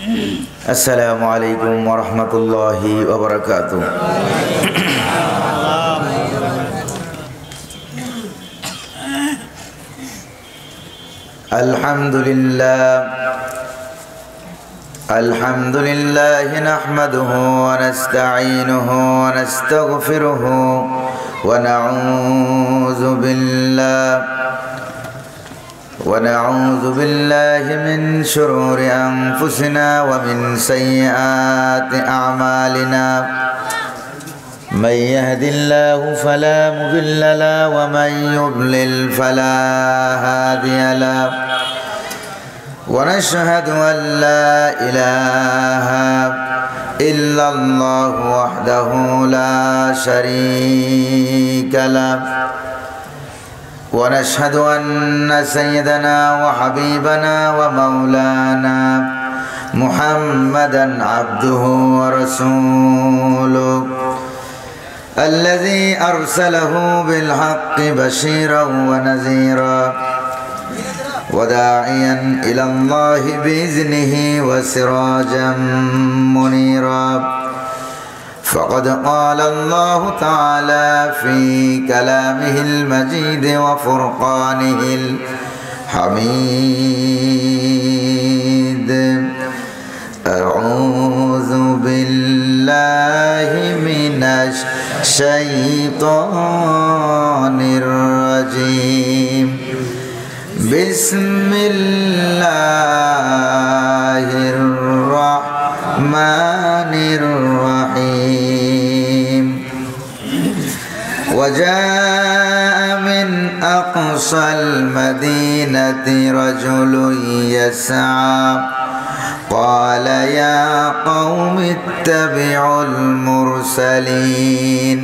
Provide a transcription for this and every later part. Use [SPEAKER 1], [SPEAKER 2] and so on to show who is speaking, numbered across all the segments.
[SPEAKER 1] আসসালামু আলাইকুম ওয়া রাহমাতুল্লাহি ওয়া বারাকাতুহু। আলহামদুলিল্লাহ নাহমাদুহু ওয়া নাস্তাঈনুহু ওয়া নাস্তাগফিরুহু ওয়া نعوذ بالله من شرور أنفسنا ومن سيئات أعمالنا من يهد الله فلا مضل له ومن يضلل فلا هادي له ونشهد أن لا إله إلا الله وحده لا شريك له ونشهد أن سيدنا وحبيبنا ومولانا محمدا عبده ورسوله الذي أرسله بالحق بشيرا ونذيرا وداعيا إلى الله بإذنه وسراجا منيرا فقد قال الله تعالى في كلامه المجيد وفرقانه الحميد أعوذ بالله من الشيطان الرجيم بسم الله الرحمن الرحيم وجاء من أقصى المدينة رجل يسعى قال يا قوم اتبعوا المرسلين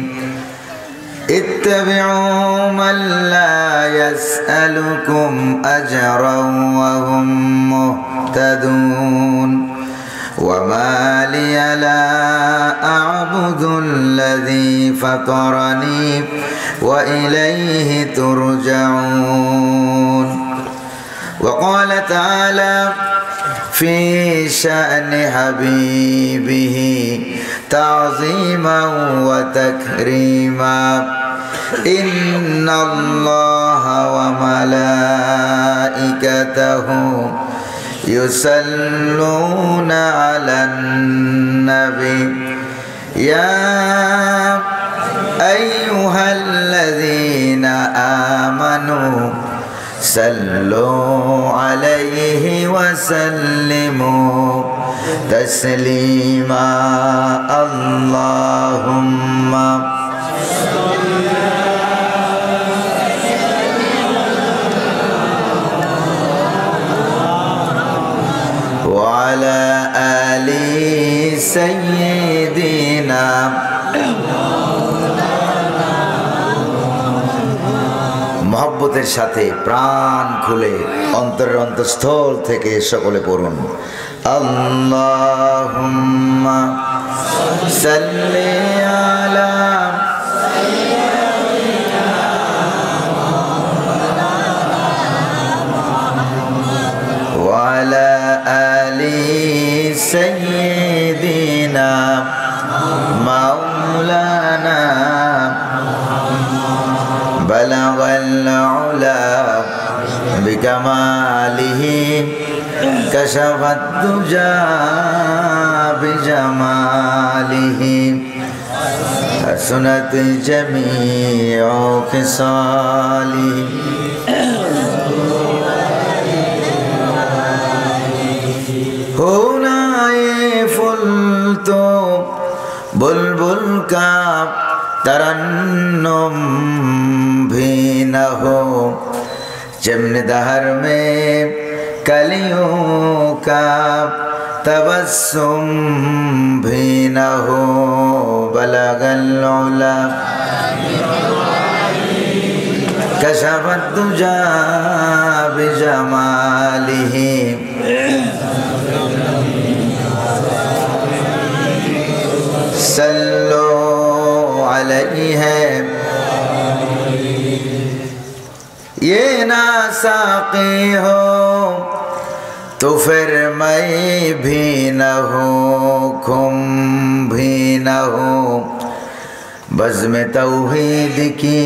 [SPEAKER 1] اتبعوا من لا يسألكم أجرا وهم مهتدون وما لي لا أعبد الذي فطرني وإليه ترجعون وقال تعالى في شأن حبيبه تعظيما وتكريما إن الله وملائكته يصلون على النبي يا أيها الذين آمنوا صلوا عليه وسلموا تسليما اللهم وعلى آل سيدنا মহব্বতের সাথে প্রাণ খুলে অন্তরের অন্তঃস্থল থেকে সকলে পড়ুন আল্লাহুম্মা সাল্লি আলা ওয়া আলা আলি সাইয়্যিদিনা মাওলানা بلغ العلا بكماله كشف الدجى بجماله حسنت جميع خصاله هنا فلت بلبل का तरन्नुम भी न हो जमन दहर में कलियों का तबस्सुम भी न हो बलगल उला कशफत दुजा बिजमालिही सल्लो अलैहि है ये ना साक़ी हो तो फिर मैं भी न हूँ, खुम भी न हूँ, बज़्म तौहीद की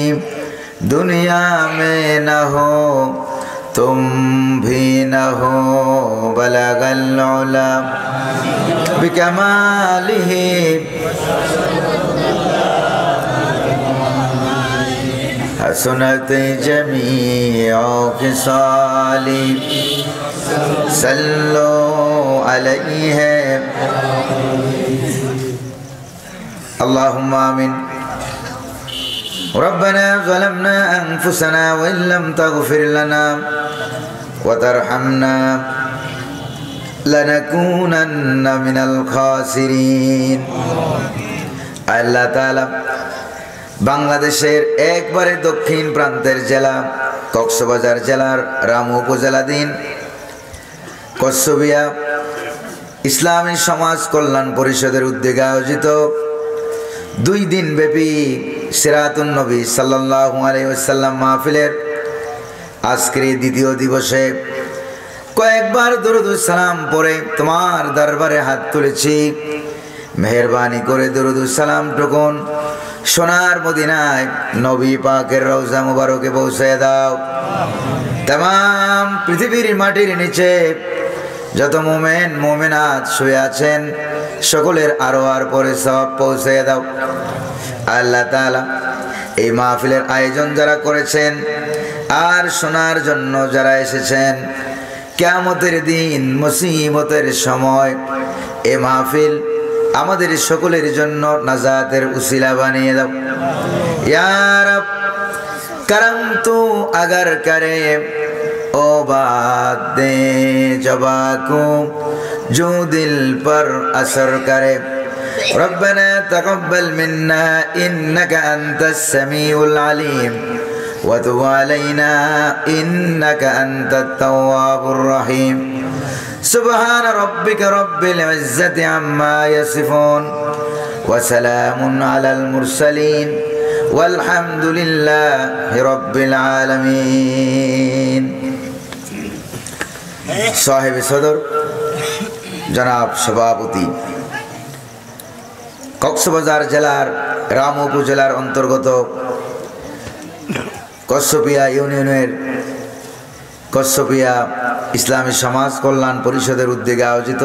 [SPEAKER 1] दुनिया में न हो, तुम भी न हो, बलगल उला बिकमालिही, हसनत जमीअ खिसाली, सल्लो अलैहि अल्लाहुम्मा आमीन। रब्बना ज़लमना अनफुसना व इन लम तग़फिर लना व तरहमना लनकूनन्ना मिनल खासिरीन। আল্লাহ তাআলা বাংলাদেশের একবারে দক্ষিণ প্রান্তের জেলা কক্সবাজার জেলার রামু উপজেলাধীন কসবিয়া ইসলামী সমাজ কল্যাণ পরিষদের উদ্যোগে আয়োজিত 2 দিন ব্যাপী সিরাতুন নবী সাল্লাল্লাহু আলাইহি ওয়াসাল্লাম মাহফিলের আজকের দ্বিতীয় দিবসে কয়েকবার দরুদ ও সালাম পড়ে তোমার দরবারে হাত তুলেছি। মেহেরবানি করে দরুদ ও সালাম টুকুন সোনার মদিনায় নবী পাকের রওজা মুবারকে পৌঁছে দাও। तमाम পৃথিবীর মাটির নিচে যত মুমিন মুমিনাত শুয়ে আছেন সকলের আরোয়ার পরে সওয়াব পৌঁছে দাও। আল্লাহ তাআলা এই মাহফিলের আয়োজন যারা করেছেন আর শোনার জন্য যারা এসেছেন, কিয়ামতের দিন মুসিবতের সময় এই মাহফিল আমাদের সকলের জন্য নাজাতের উসিলা বানিয়ে দাও। ইয়া রব करम तू अगर करे ओ बात दे जबा को जो दिल पर असर करे। रब्बना तक़ब्बल मिन्ना इन्नका अंतस समीउल अलीम व तुब अलैना इन्नका अंतत तव्वाबुर रहीम। सुब्हान रब्बिका रब्बिल इज्जति अम्मा यसिफून व सलामुन अलल मुरसलीन वल्हम्दुलिल्लाहि रब्बिल आलमीन। साहिब सदर जनाब सभापति কক্সবাজার জেলার রামু উপজেলার অন্তর্গত কসবিয়া ইউনিয়নের কসবিয়া ইসলামী সমাজ কল্যাণ পরিষদের উদ্যোগে আয়োজিত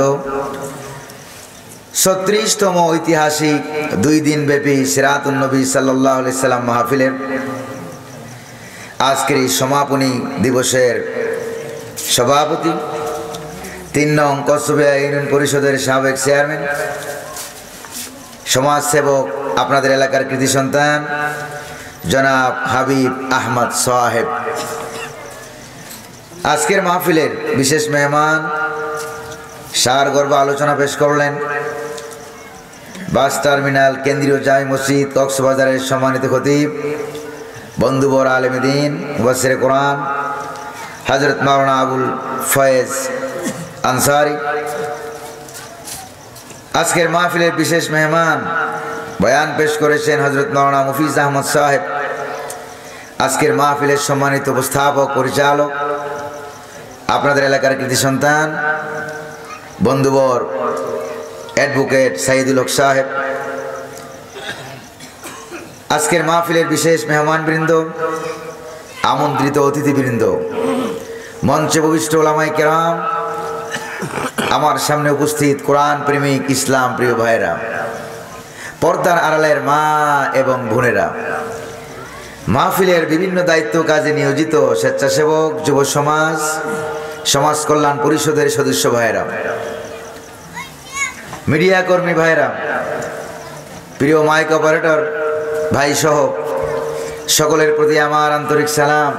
[SPEAKER 1] 36তম ঐতিহাসিক 2 দিন ব্যাপী সিরাতুন নবী সাল্লাল্লাহু আলাইহি সাল্লাম মাহফিলের আজকের এই সমাপনী দিবসের সভাপতি 3 নং কসবিয়া ইউনিয়ন পরিষদের সাবেক চেয়ারম্যান, সমাজসেবক, আপনাদের এলাকার কৃতি সন্তান জনাব হাবিব আহমদ সাহেব। আজকের মাহফিলের বিশেষ মেহমান সারগর্ভ আলোচনা পেশ করলেন বাস টার্মিনাল কেন্দ্রীয় জামে মসজিদ কক্সবাজারের সম্মানিত খতিব বন্ধুবর আলেমে দ্বীন মুফাসসিরে কোরআন হযরত মাওলানা আবুল ফয়েজ আনসারী। আজকের মাহফিলের বিশেষ মেহমান বয়ান পেশ করেছেন হযরত মাওলানা মুফিজ আহমদ সাহেব। আজকের মাহফিলের সম্মানিত উপস্থাপক পরিচালক আপনাদের এলাকার কৃতি সন্তান বন্ধুবর অ্যাডভোকেট সাইদুল হক সাহেব। আজকের মাহফিলের বিশেষ মেহমানবৃন্দ, আমন্ত্রিত অতিথিবৃন্দ, মঞ্চে উপবিষ্ট উলামায়ে কেরাম, আমার সামনে উপস্থিত কোরআন প্রেমিক ইসলাম প্রিয় ভাইরা, পর্দার আড়ালের মা এবং বোনেরা, মাহফিলের বিভিন্ন দায়িত্ব কাজে নিয়োজিত স্বেচ্ছাসেবক, যুব সমাজ, সমাজ কল্যাণ পরিষদের সদস্য ভাইরা, মিডিয়া কর্মী ভাইরা, প্রিয় মাইক অপারেটর ভাই সহ সকলের প্রতি আমার আন্তরিক সালাম।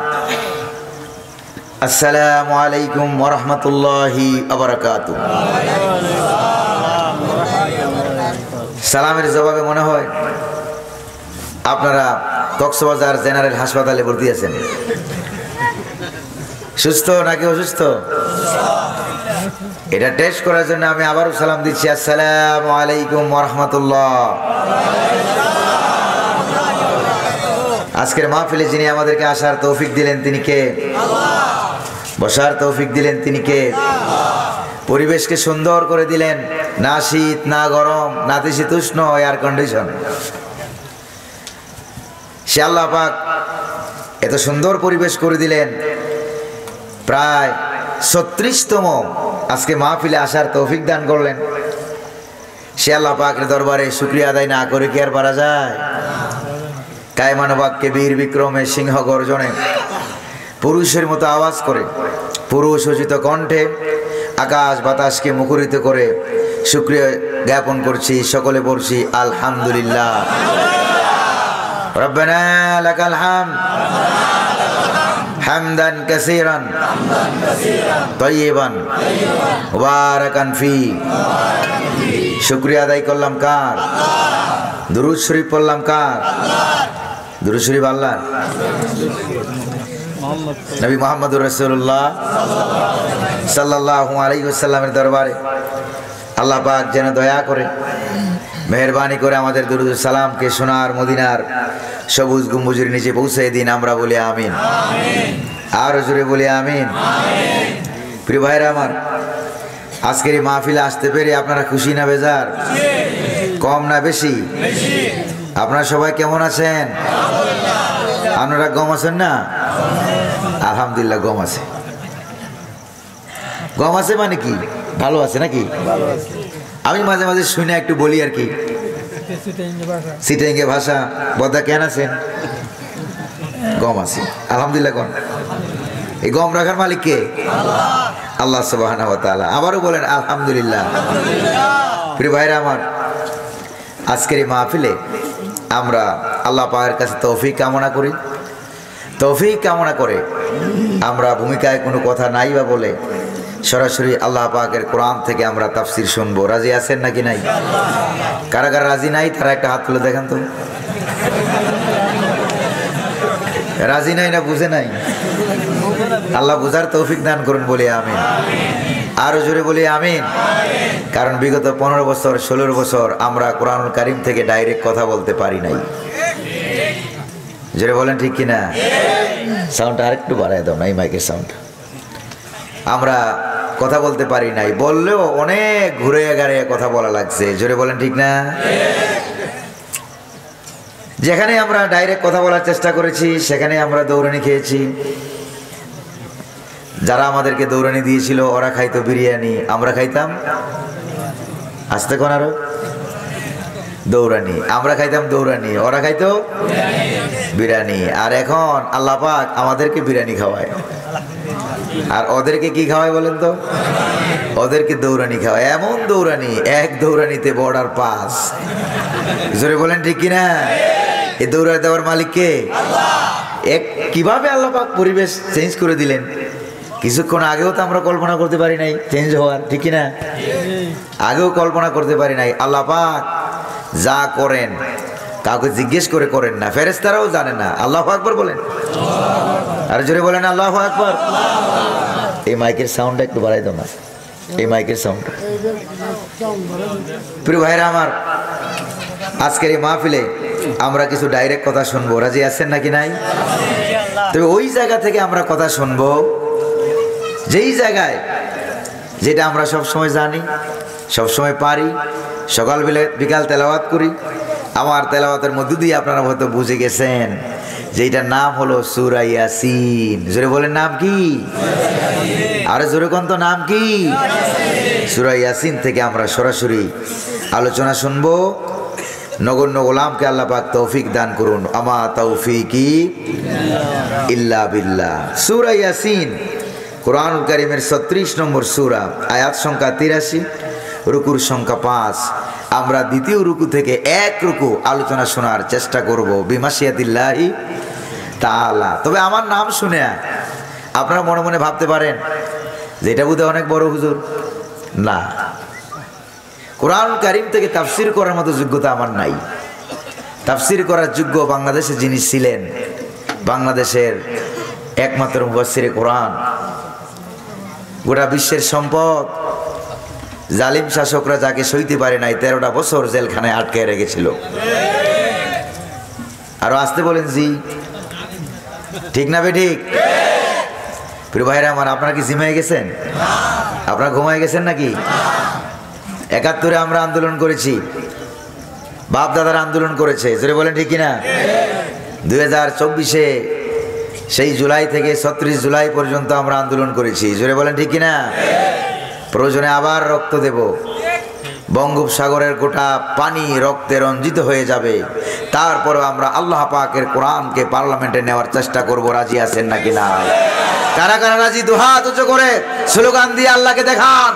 [SPEAKER 1] আসসালামু আলাইকুম ওয়া রাহমাতুল্লাহি ওয়া বারাকাতুহু। সালামের জবাবে মনে হয় আপনারা কক্সবাজার জেনারেল হাসপাতালে ভর্তি আছেন। সুস্থ নাকি অসুস্থ এটা টেস্ট করার জন্য আমি আবারও সালাম দিচ্ছি। আসসালামু আলাইকুম ওয়া রাহমাতুল্লাহ। আজকের মাহফিলে যিনি আমাদেরকে আসার তৌফিক দিলেন তিনি কে? বসার তৌফিক দিলেন তিনি কে? পরিবেশকে সুন্দর করে দিলেন, না শীত না গরম, নাতিশীতোষ্ণ এয়ার কন্ডিশন। সে আল্লাহ পাক এত সুন্দর পরিবেশ করে দিলেন, প্রায় 36তম আজকে মাহফিলে আসার তৌফিক দান করলেন। সে আল্লাহ পাকের দরবারে শুকরিয়া আদায় না করে কি আর পারা যায়? কায়মানবাক্যে বীর বিক্রমে সিংহ গর্জনে পুরুষের মতো আওয়াজ করে, পুরুষ উচিত কণ্ঠে আকাশ বাতাসকে মুখরিত করে শুকরিয়া জ্ঞাপন করছি। সকলে বলছি আলহামদুলিল্লাহ। রব্বানা লাকাল হামদ হামদান কাসীরান তাইয়িবান মুবারাকান ফি। শুকরিয়া আদায় করলাম কার? দুরূদ শরীফ পড়লাম কার? দুরূদ শরীফ আল্লাহ নবী মুহাম্মদুর রাসূলুল্লাহ সাল্লাল্লাহু আলাইহি ওয়াসাল্লামের দরবারে আল্লাহ পাক যেন দয়া করে মেহেরবানি করে আমাদের দুরূদ সালামকে সোনার মদিনার সবুজ গম্বুজের নিচে পৌঁছে দিন। আমরা বলি আমিন, আর জোরে বলি আমিন। প্রিয় ভাইরা আমার, আজকের এই মাহফিলে আসতে পেরে আপনারা খুশি না বেজার? কম না বেশি? আপনারা সবাই কেমন আছেন? আপনারা গম আছেন না? আলহামদুলিল্লাহ গম আছে। গম আছে মানে কি? ভালো আছে নাকি? আমি মাঝে মাঝে শুনে একটু বলি আর কি, সিটেঙ্গে ভাষা। বদা কেন আছেন? গম আছে আলহামদুলিল্লাহ। গম, এই গম রাখার মালিক কে? আল্লাহ সুবহানাহু ওয়া তাআলা। আবারও বলেন আলহামদুলিল্লাহ। প্রিয় ভাইরা আমার, আজকের এই মাহফিলে আমরা আল্লাহ পাকের কাছে তৌফিক কামনা করি। তৌফিক কামনা করে আমরা ভূমিকায় কোনো কথা নাই বা বলে সরাসরি আল্লাহ পাকের কোরআন থেকে আমরা তাফসীর শুনবো। রাজি আছেন নাকি নাই? কারা কারা রাজি নাই তারা একটা হাত তুলে দেখেন তো। রাজি নাই না বুঝে নাই? আল্লাহ বুঝার তৌফিক দান করুন, বলি আমিন। আরো জোরে বলি আমিন। কারণ বিগত 15 বছর 16 বছর আমরা কোরআনুল কারীম থেকে ডাইরেক্ট কথা বলতে পারি নাই। জোরে বলেন ঠিক কিনা? সাউন্ডটা আরেকটু বাড়ায় দাও না, এই মাইকের সাউন্ড। আমরা কথা বলতে পারি নাই, বললেও অনেক ঘুরে গাড়িয়ে কথা বলা লাগছে। জোরে বলেন ঠিক না? যেখানে আমরা ডাইরেক্ট কথা বলার চেষ্টা করেছি সেখানে আমরা দৌড়ানি খেয়েছি। যারা আমাদেরকে দৌড়ানি দিয়েছিল ওরা খাইতো বিরিয়ানি, আমরা খাইতাম আস্তে কোন আরো দৌড়ানি। আমরা খাইতাম দৌড়ানি, ওরা খাইতো বিরিয়ানি। আর এখন আল্লাহ পাক আমাদেরকে বিরিয়ানি খাওয়ায়, আর ওদেরকে কি খাওয়ায় বলেন তো? ওদেরকে দৌড়ানি খাওয়ায়। এমন দৌড়ানি, এক দৌড়ানিতে বর্ডার পাস। জোরে বলেন ঠিক কিনা? এই দৌড়ানি দেওয়ার মালিক কে? এক কিভাবে আল্লাহ পাক পরিবেশ চেঞ্জ করে দিলেন। কিছুক্ষণ আগেও তো আমরা কল্পনা করতে পারি নাই চেঞ্জ হওয়ার, ঠিক কিনা? আগেও কল্পনা করতে পারি নাই। আল্লাহ পাক যা করেন কাউকে জিজ্ঞেস করে করেন না, ফেরেশতারাও জানে না। আল্লাহু আকবার বলেন, আর জোরে বলেন আল্লাহু আকবার। এই মাইকের সাউন্ডটা একটু বাড়াই দাও না, এই মাইকের সাউন্ড। প্রিয় ভাইরা আমার, আজকের এই মাহফিলে আমরা কিছু ডাইরেক্ট কথা শুনবো। রাজি আছেন নাকি নাই? তবে ওই জায়গা থেকে আমরা কথা শুনবো যেই জায়গায় যেটা আমরা সবসময় জানি, সবসময় পারি। সকাল বিকাল তেলাওয়াত করি। আমার তেলাওয়াতের মধ্য দিয়ে আপনারা হয়তো বুঝে গেছেন যে এটার নাম হলো সূরা ইয়াসিন। জোরে বলেন নাম কি? আরে জোরে কোন তো নাম কি? সূরা ইয়াসিন থেকে আমরা সরাসরি আলোচনা শুনবো। নগণ্য গোলামকে আল্লাহ পাক তৌফিক দান করুন। আমা তৌফিকি ইল্লা বিল্লাহ। সূরা ইয়াসিন কোরআনুল কারীমের 36 নম্বর সূরা, আয়াত সংখ্যা 83, রুকুর সংখ্যা 5। আমরা দ্বিতীয় রুকু থেকে এক রুকু আলোচনা শোনার চেষ্টা করব বিমাশিয়াতিল্লাহি তাআলা। তবে আমার নাম শুনে আপনারা মনে মনে ভাবতে পারেন যে এটা বোধহয় অনেক বড় হুজুর। না, কোরআনুল কারীম থেকে তাফসীর করার মতো যোগ্যতা আমার নাই। তাফসীর করার যোগ্য বাংলাদেশে যিনি ছিলেন, বাংলাদেশের একমাত্র মুফাসসিরে কোরআন, গোটা বিশ্বের সম্পদ, জালিম শাসকরা যাকে সইতে পারে নাই 13টা বছর জেলখানায় আটকে রেখেছিল। আরো আসতে বলেন জি, ঠিক না বে ঠিক? প্রিয় ভাইরা আমার, আপনারা কি জিমায় গেছেন? আপনারা আপনারা ঘুমায় গেছেন নাকি? ৭১ আমরা আন্দোলন করেছি, বাপ দাদারা আন্দোলন করেছে, জোরে বলেন ঠিক কিনা? 2024-এ সেই জুলাই থেকে ৩৬ জুলাই পর্যন্ত আমরা আন্দোলন করেছি, জোরে বলেন ঠিক কিনা? প্রয়োজনে আবার রক্ত দেব, বঙ্গোপসাগরের গোটা পানি রক্তে রঞ্জিত হয়ে যাবে, তারপরেও আমরা আল্লাহ পাকের কোরআনকে পার্লামেন্টে নেওয়ার চেষ্টা করব। রাজি আছেন নাকি না? কারা কারা রাজি? দুহাত উঁচু করে স্লোগান দিয়ে আল্লাহকে দেখান।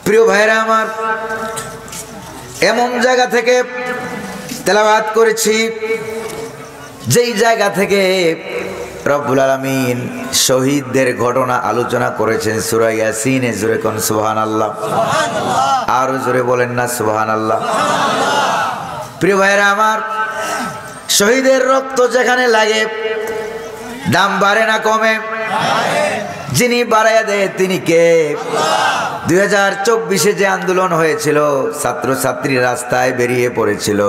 [SPEAKER 1] প্রিয় ভাইরা আমার, এমন জায়গা থেকে তেলাওয়াত করেছি যেই জায়গা থেকে রব্বুল আলামিন শহীদদের ঘটনা আলোচনা করেছেন সূরা ইয়াসিনে। জোরে কোন সুবহানাল্লাহ, আরো জোরে বলেন না সুবহানাল্লাহ। প্রিয় ভাইরা আমার, শহীদের রক্ত যেখানে লাগে দাম বাড়ে না কমে? যিনি বাড়াইয়া দেয় তিনি কে? 2024-এ যে আন্দোলন হয়েছিল, ছাত্রছাত্রী রাস্তায় বেরিয়ে পড়েছিল,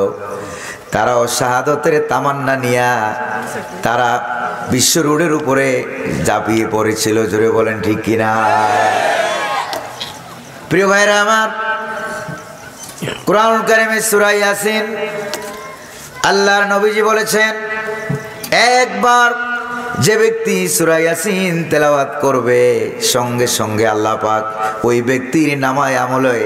[SPEAKER 1] তারাও শাহাদতের তামান্না নিয়া তারা বিশ্ব রোডের উপরে ঝাঁপিয়ে পড়েছিল। জোরে বলেন ঠিক কিনা? প্রিয় ভাইরা আমার, কোরআনুল কারীমে সূরা ইয়াসিন আল্লাহর নবীজি বলেছেন, একবার যে ব্যক্তি সূরা ইয়াসিন তেলাওয়াত করবে সঙ্গে সঙ্গে আল্লাহ পাক ওই ব্যক্তির নামায় আমলে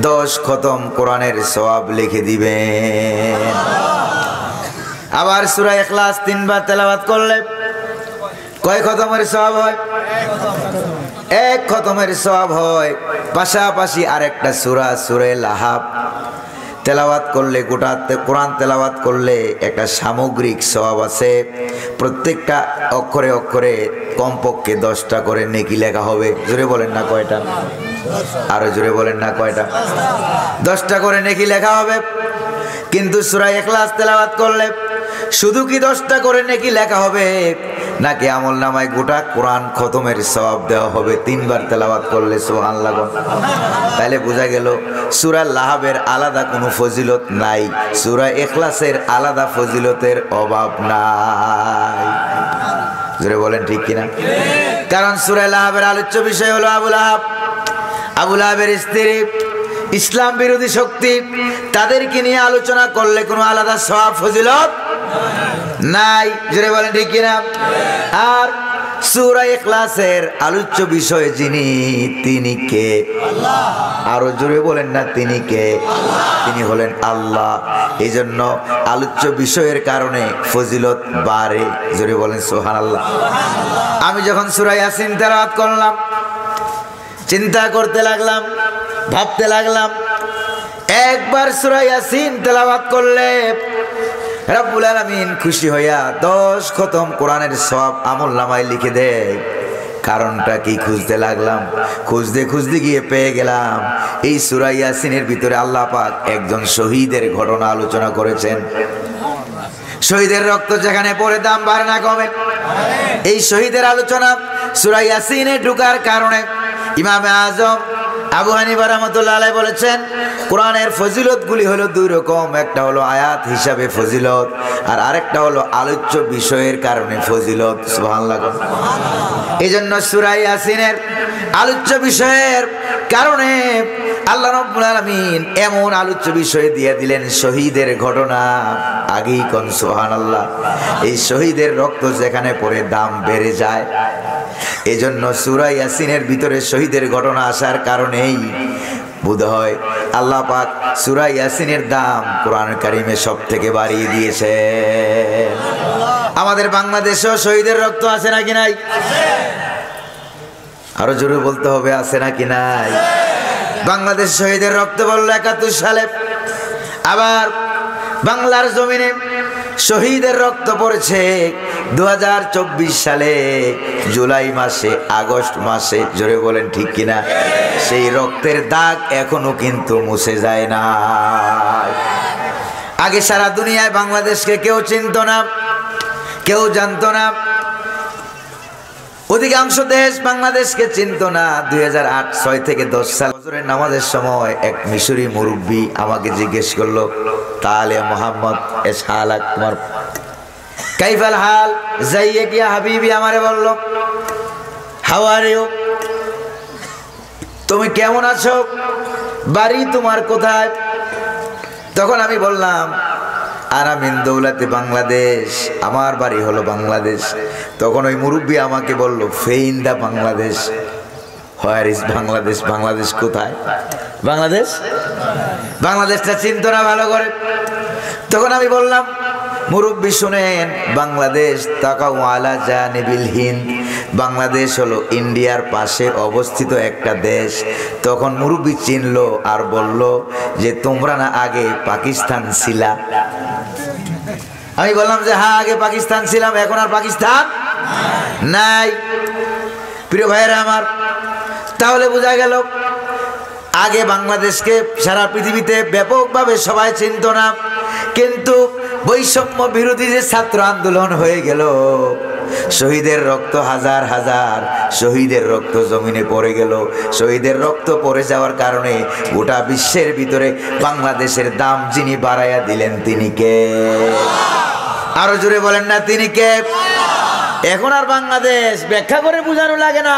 [SPEAKER 1] 10 খতম কোরআনের সওয়াব লিখে দিবেন। আবার সূরা ইখলাস 3 বার তেলাওয়াত করলে কয় খতমের সওয়াব হয়? 1 খতমের সওয়াব হয়। পাশাপাশি আরেকটা সূরা, সূরা লাহাব তেলাওয়াত করলে, গোটা কোরআন তেলাওয়াত করলে একটা সামগ্রিক সওয়াব আছে। প্রত্যেকটা অক্ষরে অক্ষরে কমপক্ষে 10টা করে নেকি লেখা হবে। জোরে বলেন না কয়টা? আরো জোরে বলেন না কয়টা? 10টা করে নেকি লেখা হবে। কিন্তু সূরা ইখলাস তেলাওয়াত করলে শুধু কি 10টা করে নেকি লেখা হবে, নাকি আমল নামায় গোটা কোরআন খতমের সওয়াব দেওয়া হবে 3 বার তেলাওয়াত করলে? সুবহানাল্লাহ। তাহলে বোঝা গেল সূরা লাহাবের আলাদা কোনো ফজিলত নাই, সূরা ইখলাসের আলাদা ফজিলতের অভাব নাই। জোরে বলেন ঠিক কিনা? কারণ সূরা লাহাবের আলোচ্য বিষয় হলো আবু লাহাব, আবু লাহাবের স্ত্রী, ইসলাম বিরোধী শক্তি, তাদেরকে নিয়ে আলোচনা করলে কোনো আলাদা সওয়াব ফজিলত নাই। জোরে বলেন ঠিক কিনা? আর সূরা ইখলাসের আলোচ্য বিষয় যিনি, তিনি কে? আল্লাহ। আরো জোরে বলেন না তিনি কে? তিনি হলেন আল্লাহ। এই জন্য আলোচ্য বিষয়ের কারণে ফজিলত বাড়ে। জোরে বলেন সুবহানাল্লাহ। আমি যখন সূরা ইয়াসিন তেলাওয়াত করলাম, চিন্তা করতে লাগলাম, ভাবতে লাগলাম, একবার সূরা ইয়াসিন তেলাওয়াত করলে রব্বুল আলামিন খুশি হইয়া 10 খতম কোরআনের সওয়াব আমলনামায় লিখে দেয়। কারণটা কি খুঁজতে লাগলাম, খুঁজতে খুঁজতে গিয়ে পেয়ে গেলাম এই সূরা ইয়াসিনের ভিতরে আল্লাহ পাক একজন শহীদের ঘটনা আলোচনা করেছেন। শহীদের রক্ত যেখানে পড়ে দাম বাড়ে না কমে? এই শহীদের আলোচনা সূরা ইয়াসিনে ঢোকার কারণে ইমামে আজম আবু হানিফা রাহমাতুল্লাহ আলাইহি বলেছেন, কোরআনের ফজিলতগুলি হলো 2 রকম, একটা হলো আয়াত হিসাবে ফজিলত, আর আরেকটা হলো আলোচ্য বিষয়ের কারণে ফজিলত। সুবহানাল্লাহ। এই জন্য সূরা ইয়াসিনের আলোচ্য বিষয়ের কারণে আল্লাহ রাব্বুল আলামিন এমন আলোচ্য বিষয় দিয়ে দিলেন শহীদের ঘটনা। আগেই কোন সুবহানাল্লাহ। এই শহীদের রক্ত যেখানে পড়ে দাম বেড়ে যায়। এজন্য সূরা ইয়াসিনের ভিতরে শহীদের ঘটনা আসার কারণেই বোধহয় আল্লাহ পাক সূরা ইয়াসিনের দাম কোরআন কারীমে সবথেকে বাড়িয়ে দিয়েছে। আমাদের বাংলাদেশেও শহীদের রক্ত আছে নাকি নাই? আরো জোরে বলতে হবে, আছে নাকি নাই? বাংলাদেশ শহীদের রক্ত বলল 71 সালে। আবার বাংলার জমিনে শহীদের রক্ত পড়েছে 2024 সালে জুলাই মাসে, আগস্ট মাসে। জোরে বলেন ঠিক কিনা? সেই রক্তের দাগ এখনো কিন্তু মুছে যায় না। আগে সারা দুনিয়ায় বাংলাদেশকে কেউ চিনত না, কেউ জানতো না। অধিকাংশ দেশ বাংলাদেশকে চিনত না। 2008-06 থেকে 10 সাল ফজরের নামাজের সময় এক মিশরি মুরব্বী আমাকে জিজ্ঞেস করলো, তাহলে মোহাম্মদ এস হালাক তোমার কাইফাল হাল যাইয়ে কি হাবিবি, আমারে বলল হাউ আর ইউ, তুমি কেমন আছো, বাড়ি তোমার কোথায়? তখন আমি বললাম আনা মিন দৌলাতে বাংলাদেশ, আমার বাড়ি হলো বাংলাদেশ। তখন ওই মুরব্বী আমাকে বলল ফেইন দা বাংলাদেশ, হোয়ার ইজ বাংলাদেশ, বাংলাদেশ কোথায়? বাংলাদেশ, বাংলাদেশটা চিনত না ভালো করে। তখন আমি বললাম মুরব্বী শুনেন, বাংলাদেশ তাকাউ আলা জানিবিল হিন্দ, বাংলাদেশ হলো ইন্ডিয়ার পাশে অবস্থিত একটা দেশ। তখন মুরব্বী চিনলো আর বলল যে তোমরা না আগে পাকিস্তান ছিলা? আমি বললাম যে হ্যাঁ আগে পাকিস্তান ছিলাম, এখন আর পাকিস্তান নাই। প্রিয় ভাইয়েরা আমার, তাহলে বোঝা গেল আগে বাংলাদেশকে সারা পৃথিবীতে ব্যাপকভাবে সবাই চিনত না, কিন্তু বৈষম্য বিরোধী যে ছাত্র আন্দোলন হয়ে গেল, শহীদের রক্ত হাজার হাজার শহীদের রক্ত জমিনে পড়ে গেল। শহীদের রক্ত পড়ে যাওয়ার কারণে গোটা বিশ্বের ভিতরে বাংলাদেশের দাম যিনি বাড়াইয়া দিলেন তিনি কে? আরো জোরে বলেন না, তিনি কে? এখন আর বাংলাদেশ ব্যাখ্যা করে বোঝানো লাগে না।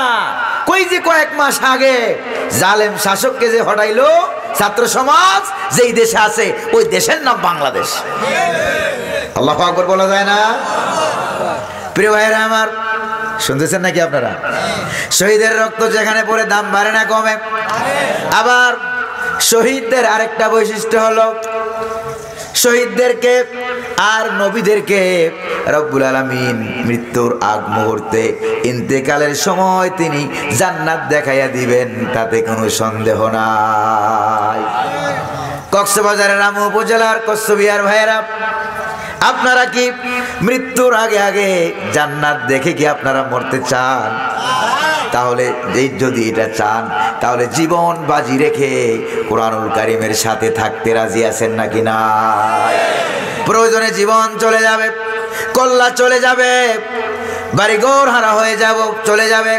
[SPEAKER 1] কই যে কয়েক মাস আগে জালেম শাসককে যে হটাইলো ছাত্র সমাজ, যেই দেশে আছে ওই দেশের নাম বাংলাদেশ। আল্লাহু আকবার বলা যায় না? প্রিয় ভাইয়েরা আমার, শুনতেছেন নাকি আপনারা? শহীদের রক্ত যেখানে পড়ে দাম বাড়ে না, কমে। আবার শহীদদের আরেকটা বৈশিষ্ট্য হলো, শহীদদেরকে আর নবীদেরকে রব্বুল আলামিন মৃত্যুর আগ মুহূর্তে ইন্তেকালের সময় তিনি জান্নাত দেখাইয়া দিবেন, তাতে কোনো সন্দেহ নাই। কক্সবাজারের রামু উপজেলার কচ্ছবিহার ভাইয়েরা, আপনারা কি মৃত্যুর আগে আগে জান্নাত দেখে কি আপনারা মরতে চান? তাহলে যদি এটা চান, তাহলে জীবন বাজি রেখে কোরআনুল কারীমের সাথে থাকতে রাজি আছেন নাকি না? প্রয়োজনে জীবন চলে যাবে, কল্লা চলে যাবে, বাড়িঘর হারা হয়ে যাব, চলে যাবে।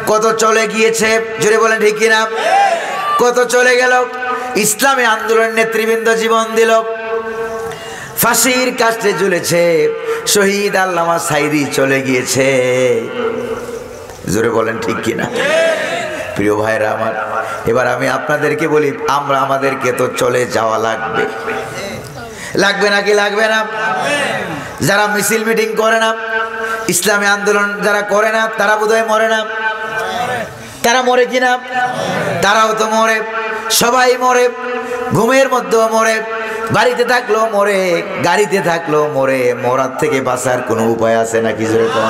[SPEAKER 1] কত চলে গিয়েছে, জোরে বলেন ঠিক কিনা? কত চলে গেল। ইসলামী আন্দোলনের নেতৃবৃন্দ জীবন দিল, ফাঁসির কাস্টে ঝুলেছে। শহীদ আল্লামা সাইদি চলে গিয়েছে, জোরে বলেন ঠিক কিনা? প্রিয় ভাইরা আমার, এবার আমি আপনাদেরকে বলি, আমাদেরকে তো চলে যাওয়া লাগবে, লাগবে নাকি লাগবে না? যারা মিছিল মিটিং করে না, ইসলামী আন্দোলন যারা করে না, তারা বোধহয় মরে না। তারা মরে কিনা? তারাও তো মরে, সবাই মরে, ঘুমের মধ্যেও মরে, বাড়িতে থাকলেও মরে, গাড়িতে থাকলেও মরে। মরার থেকে বাঁচার কোনো উপায় আছে নাকি? জোরে কোন?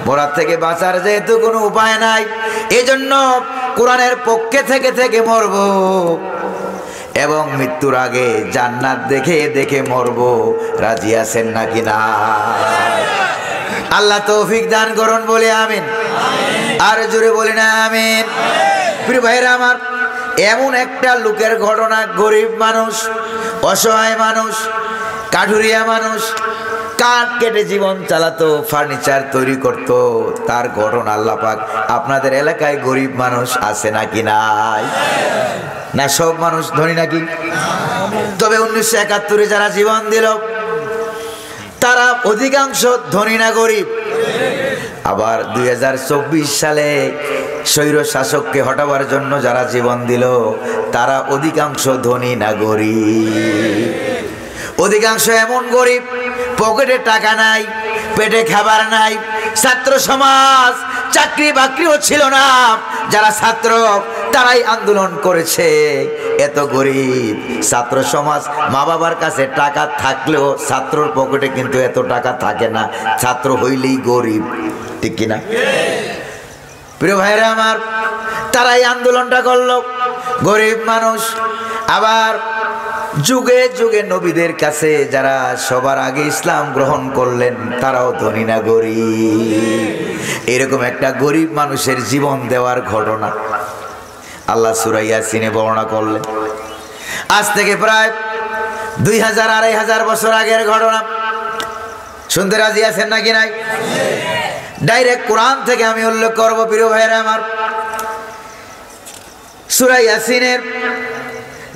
[SPEAKER 1] মরার থেকে বাঁচার যেহেতু কোনো উপায় নাই, এজন্য কোরআনের পক্ষে থেকে থেকে মরব এবং মৃত্যুর আগে জান্নাত দেখে দেখে মরব। রাজি আছেন নাকি না? আল্লাহ তৌফিক দান করুন, বলে আমিন। আর জোরে বলি না আমিন? প্রিয় ভাইরা আমার, এমন একটা লোকের ঘটনা, গরিব মানুষ, অসহায় মানুষ, কাঠুরিয়া মানুষ, কাঠ কেটে জীবন চালাতো, ফার্নিচার তৈরি করত, তার ঘটনা আল্লাহ পাক আপনাদের এলাকায় গরিব মানুষ আছে নাকি নাই? না সব মানুষ ধনী নাকি? তবে 1971 যারা জীবন দিল তারা অধিকাংশ ধনী না গরিব? আবার 2024 সালে স্বৈর শাসককে হটাবার জন্য যারা জীবন দিল তারা অধিকাংশ ধনী না গরিব? অধিকাংশ এমন গরিব, পকেটে টাকা নাই, পেটে খাবার নাই। ছাত্র সমাজ, চাকরি বাকরিও ছিল না, যারা ছাত্র তারাই আন্দোলন করেছে। এত গরিব ছাত্র সমাজ, মা বাবার কাছে টাকা থাকলেও ছাত্রর পকেটে কিন্তু এত টাকা থাকে না, ছাত্র হইলেই গরিব, ঠিক কিনা? প্রিয় ভাইরা আমার, তারাই আন্দোলনটা করলো, গরিব মানুষ। আবার যুগে যুগে নবীদের কাছে যারা সবার আগে ইসলাম গ্রহণ করলেন তারাও ধনী না গরিব? এরকম একটা গরিব মানুষের জীবন দেওয়ার ঘটনা আল্লাহ সূরা ইয়াসিনে বর্ণনা করলেন। আজ থেকে প্রায় 2000-2500 বছর আগের ঘটনা। শুনতে রাজি আছেন নাকি নাই? ডাইরেক্ট কোরআন থেকে আমি উল্লেখ করব প্রিয় ভাইরা আমার। সূরা ইয়াসিনের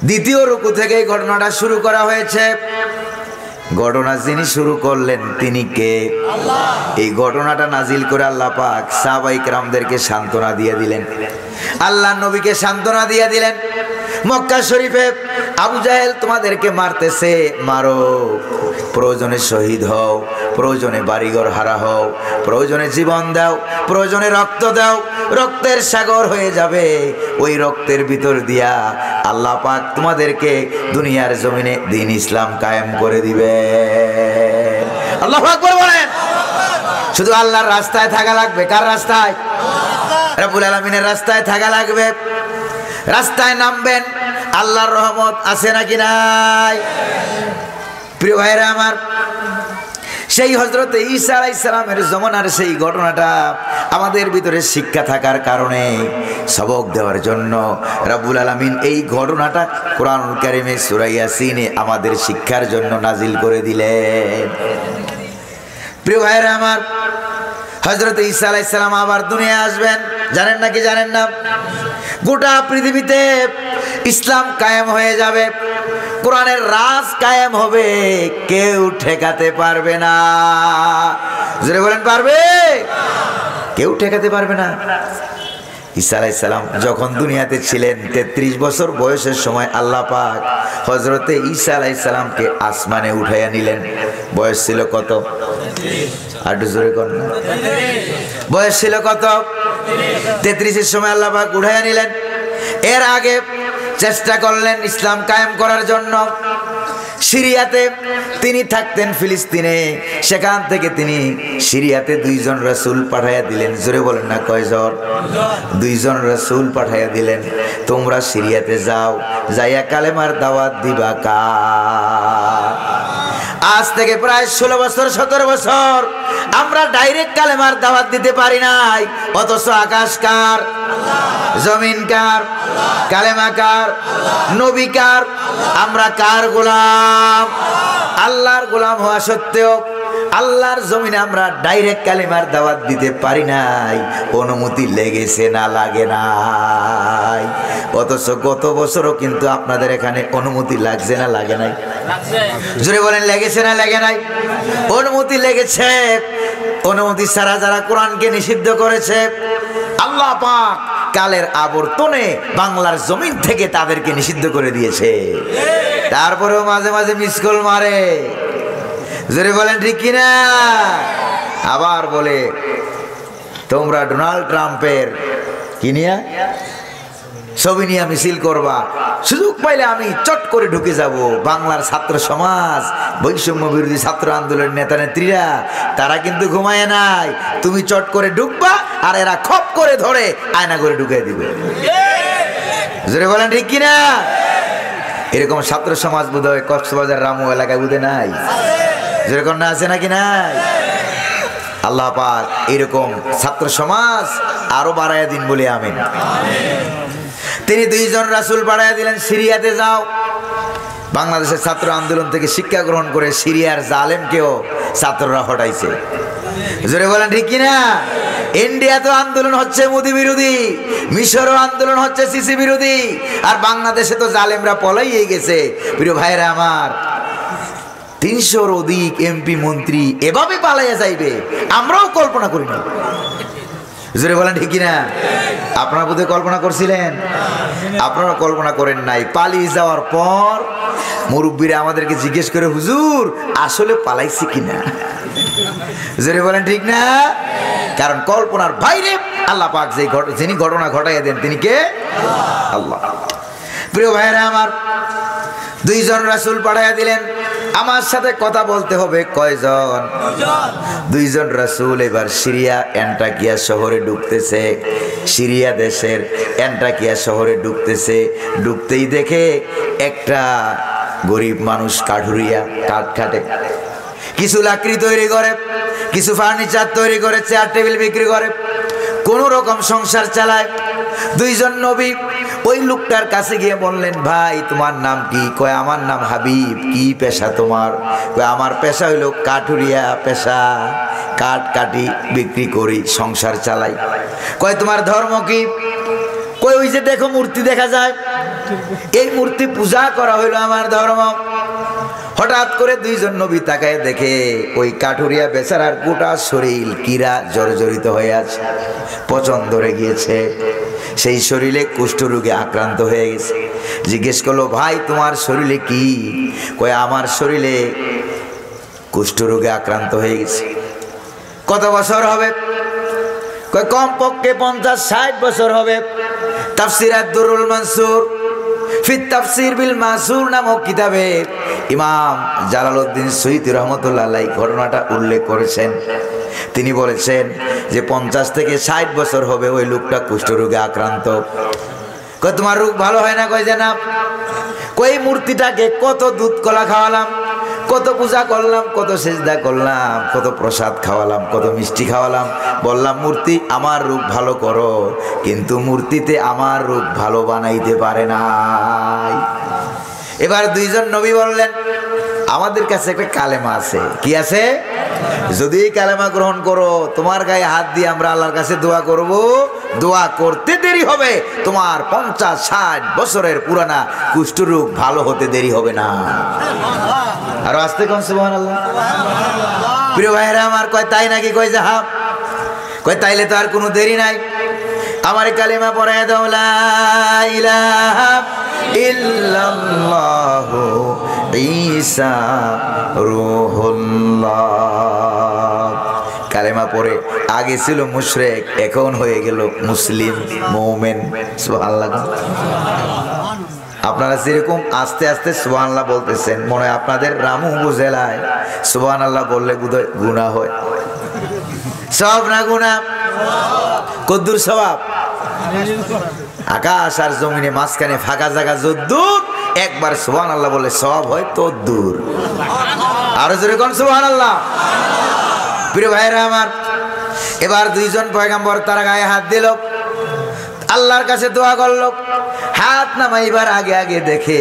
[SPEAKER 1] দ্বিতীয় রুকু থেকে এই ঘটনাটা শুরু করা হয়েছে। ঘটনা যিনি শুরু করলেন তিনি কে? আল্লাহ। এই ঘটনাটা নাজিল করে আল্লাহ পাক সাহাবায়ে কেরামদেরকে সান্ত্বনা দিয়ে দিলেন, আল্লাহ নবীকে সান্ত্বনা দিয়ে দিলেন। মক্কা শরীফে আবু জাহেল তোমাদেরকে মারতেছে, মারো, প্রয়োজনে শহীদ হও, প্রয়োজনে বাড়িঘর হারা হও, প্রয়োজনে জীবন দাও, প্রয়োজনে রক্ত দাও, রক্তের সাগর হয়ে যাবে। ওই রক্তের ভিতর দিয়া আল্লাহ পাক তোমাদেরকে দুনিয়ার জমিনে দ্বীন ইসলাম কায়েম করে দিবে। আল্লাহু আকবার বলেন। শুধু আল্লাহর রাস্তায় থাকা লাগবে। কার রাস্তায়? রব্বুল আলামিনের রাস্তায় থাকা লাগবে। রাস্তায় নামবেন, আল্লাহর রহমত আছে নাকি নাই? প্রিয় ভাইরা আমার, সেই হযরত ঈসা আলাইহিস সালামের জমানার সেই ঘটনাটা আমাদের ভিতরে শিক্ষা থাকার কারণে সবক দেওয়ার জন্য রব্বুল আলামিন এই ঘটনাটা কোরআনুল কারীমে সূরা ইয়াসিনে আমাদের শিক্ষার জন্য নাজিল করে দিলেন। প্রিয় ভাইরা আমার, হযরত ঈসা আলাইহিস সালাম আবার দুনিয়ায় আসবেন, জানেন নাকি জানেন না? গোটা পৃথিবীতে ইসলাম কায়েম হয়ে যাবে, কোরআনের রাজ কায়েম হবে, কেউ ঠেকাতে পারবে না। জোরে বলেন, পারবে? কেউ ঠেকাতে পারবে না। ঈসা আলাইহিস সালাম যখন দুনিয়াতে ছিলেন 33 বছর বয়সের সময় আল্লাহ পাক হযরতে ঈসা আলাইহিস সালামকে আসমানে উঠাইয়া নিলেন। বয়স ছিল কত? আর জোরে কোন বয়স ছিল কত? 33 এর সময় আল্লাহ পাক উঠাইয়া নিলেন। এর আগে চেষ্টা করলেন ইসলাম কায়েম করার জন্য। সিরিয়াতে তিনি থাকতেন, ফিলিস্তিনে, সেখান থেকে তিনি সিরিয়াতে 2 জন রাসূল পাঠাইয়া দিলেন। জোরে বলেন না কয়জন? 2 জন রাসূল পাঠাইয়া দিলেন, তোমরা সিরিয়াতে যাও, যাইয়া কালেমার দাওয়াত দিবা। আজ থেকে প্রায় 16 বছর 17 বছর আমরা ডাইরেক্ট কালেমার দাওয়াত দিতে পারি নাই, অথচ আকাশ কার? জমিন কার? কালেমা কার? নবী কার? আমরা কার গোলাম? আল্লাহর গোলাম হওয়া সত্ত্বেও আল্লাহর জমিনে আমরা ডাইরেক্ট কালেমার দাওয়াত দিতে পারি নাই। অনুমতি লেগেছে না লাগে নাই? অথচ গত বছরও কিন্তু আপনাদের এখানে অনুমতি লাগছে না লাগে নাই? জোরে বলেন, লেগেছে না লাগে নাই? অনুমতি লেগেছে। অনুমতি ছাড়া যারা কোরআনকে নিষিদ্ধ করেছে আল্লাহ পাক কালের আবর্তনে বাংলার জমিন থেকে তাদেরকে নিষিদ্ধ করে দিয়েছে। তারপরেও মাঝে মাঝে মিসকল মারে। জোরে বলেন ঠিক কিনা? আবার বলে তোমরা ডোনাল্ড ট্রাম্পের কি নিয়া ছবি নিয়ে মিছিল করবা, সুযোগ পাইলে আমি চট করে ঢুকে যাব। বাংলার ছাত্র সমাজ, বৈষম্য বিরোধী ছাত্র আন্দোলনের নেতা নেত্রীরা তারা কিন্তু ঘুমায় নাই। তুমি চট করে ঢুকবা আর এরা খপ করে ধরে আয়না করে ঢুকিয়ে দিবে। জোরে বলেন ঠিক কিনা? এরকম ছাত্র সমাজ বোধহয় কক্সবাজার রামু এলাকায় বুঝে নাই? যেরকম না আছে নাকি নাই? আল্লাহ পাক এরকম ছাত্র সমাজ আরো বাড়াইয়া দিন বলে আমিন। তিনি 2 জন রাসূল বাড়াইয়া দিলেন, সিরিয়াতে যাও। বাংলাদেশের ছাত্র আন্দোলন থেকে শিক্ষা গ্রহণ করে সিরিয়ার জালেমকেও ছাত্ররা হটাইছে। জোরে বলেন ঠিক কিনা? ইন্ডিয়াতে আন্দোলন হচ্ছে মোদি বিরোধী, মিশরও আন্দোলন হচ্ছে সিসি বিরোধী, আর বাংলাদেশে তো জালেমরা পলাইয়ে গেছে। প্রিয় ভাইরা আমার, 300-র অধিক এমপি মন্ত্রী এভাবে পালাইয়া যাইবে আমরাও কল্পনা করি না। জোরে বলেন ঠিক কিনা? আপনারা বোধহয় কল্পনা করছিলেন? আপনারা কল্পনা করেন নাই। পালিয়ে যাওয়ার পর মুরব্বীরা আমাদেরকে জিজ্ঞেস করে, হুজুর আসলে পালাইছি কিনা? জোরে বলেন ঠিক না? কারণ কল্পনার বাইরে আল্লাহ পাক যিনি ঘটনা ঘটাইয়া দেন তিনি কে? আল্লাহ। প্রিয় ভাইরা আমার, 2 জন রাসূল পাঠাইয়া দিলেন। আমার সাথে কথা বলতে হবে কয়জন? 2 জন রাসূল এবার সিরিয়া অ্যান্টাকিয়া শহরে ঢুকতেছে। সিরিয়া দেশের অ্যান্টাকিয়া শহরে ঢুকতেছে। ঢুকতেই দেখে একটা গরিব মানুষ কাঠুরিয়া, কাঠ কাটে, কিছু লাকড়ি তৈরি করে, কিছু ফার্নিচার তৈরি করে, চেয়ার টেবিল বিক্রি করে, কোন রকম সংসার চালায়। 2 জন নবী ওই লোকটার কাছে গিয়ে বললেন, ভাই তোমার নাম কি? কয় আমার নাম হাবিব। কি পেশা তোমার? কয় আমার পেশা হইলো কাঠুরিয়া পেশা, কাঠ কাটি বিক্রি করি, সংসার চালাই। কয় তোমার ধর্ম কি? কই ওই যে দেখো মূর্তি দেখা যায়, এই মূর্তি পূজা করা হইলো আমার ধর্ম। হঠাৎ করে দুইজন নবী তাকায় দেখে ওই কাঠুরিয়া বেচারার গোটা শরীর কিরা জর্জরিত হয়ে আছে, পচন ধরে গিয়েছে, সেই শরীরে কুষ্ঠরোগে আক্রান্ত হয়ে গেছে। জিজ্ঞেস করলো, ভাই তোমার শরীরে কি? কয় আমার শরীরে কুষ্ঠরোগে আক্রান্ত হয়ে গেছে। কত বছর হবে? কয় কমপক্ষে 50-60 বছর হবে। তাফসির আদ-দুরুল মানসুর ফি তাফসির বিল মাসুর নামক কিতাবে ইমাম জালালউদ্দিন সুয়ুতী রহমাতুল্লাহ আলাইহি ঘটনাটা উল্লেখ করেছেন। তিনি বলেছেন যে 50 থেকে 60 বছর হবে ওই লোকটা কুষ্ঠরোগে আক্রান্ত। কয় তোমার রোগ ভালো হয় না? কয় যে না। কই মূর্তিটাকে কত দুধ কলা খাওয়ালাম, কত পূজা করলাম, কত সেজদা করলাম, কত প্রসাদ খাওয়ালাম, কত মিষ্টি খাওয়ালাম, বললাম মূর্তি আমার রোগ ভালো করো, কিন্তু মূর্তিতে আমার রোগ ভালো বানাইতে পারে নাই। এবার দুইজন নবী বললেন, আমাদের কাছে একটা কালেমা আছে। কি আছে? যদি কালেমা গ্রহণ করো, তোমার গায়ে হাত দিয়ে আমরা আল্লাহর কাছে দোয়া করব, দোয়া করতে দেরি হবে, তোমার 50-60 বছরের পুরানা কুষ্ঠরোগ ভালো হতে দেরি হবে না। আর আস্তে কোন সুবহানাল্লাহ। প্রিয় ভাইরা আমার, কয় তাই নাকি? কয় যে হ্যাঁ। কয় তাইলে তো আর কোনো দেরি নাই, আমার কালেমা পড়ায় দাও, লা ইলাহা ইল্লাল্লাহু ঈসা রূহুল্লাহ। কালেমা পড়ে আগে ছিল মুশরিক, এখন হয়ে গেল মুসলিম মুমিন। সুবহানাল্লাহ। আপনারা যেরকম আস্তে আস্তে সুবহানাল্লাহ বলতেছেন, মনে হয় আপনাদের রামু উপজেলায় সুবহানাল্লাহ বললে গুনাহ হয়। সব না গুনাহ? কদ্দুর সওয়াব? আকাশ আর জমিনে মাঝখানে ফাঁকা জায়গা যদ্দূর, একবার সুবহানাল্লাহ বলে সওয়াব হয় তদ্দূর। আরো জোরে কোন সুবহানাল্লাহ। প্রিয় ভাইরা আমার, এবার দুইজন পয়গম্বর তারা গায়ে হাত দিল, আল্লাহর কাছে দোয়া করলো। হাত নামাইবার আগে আগে দেখে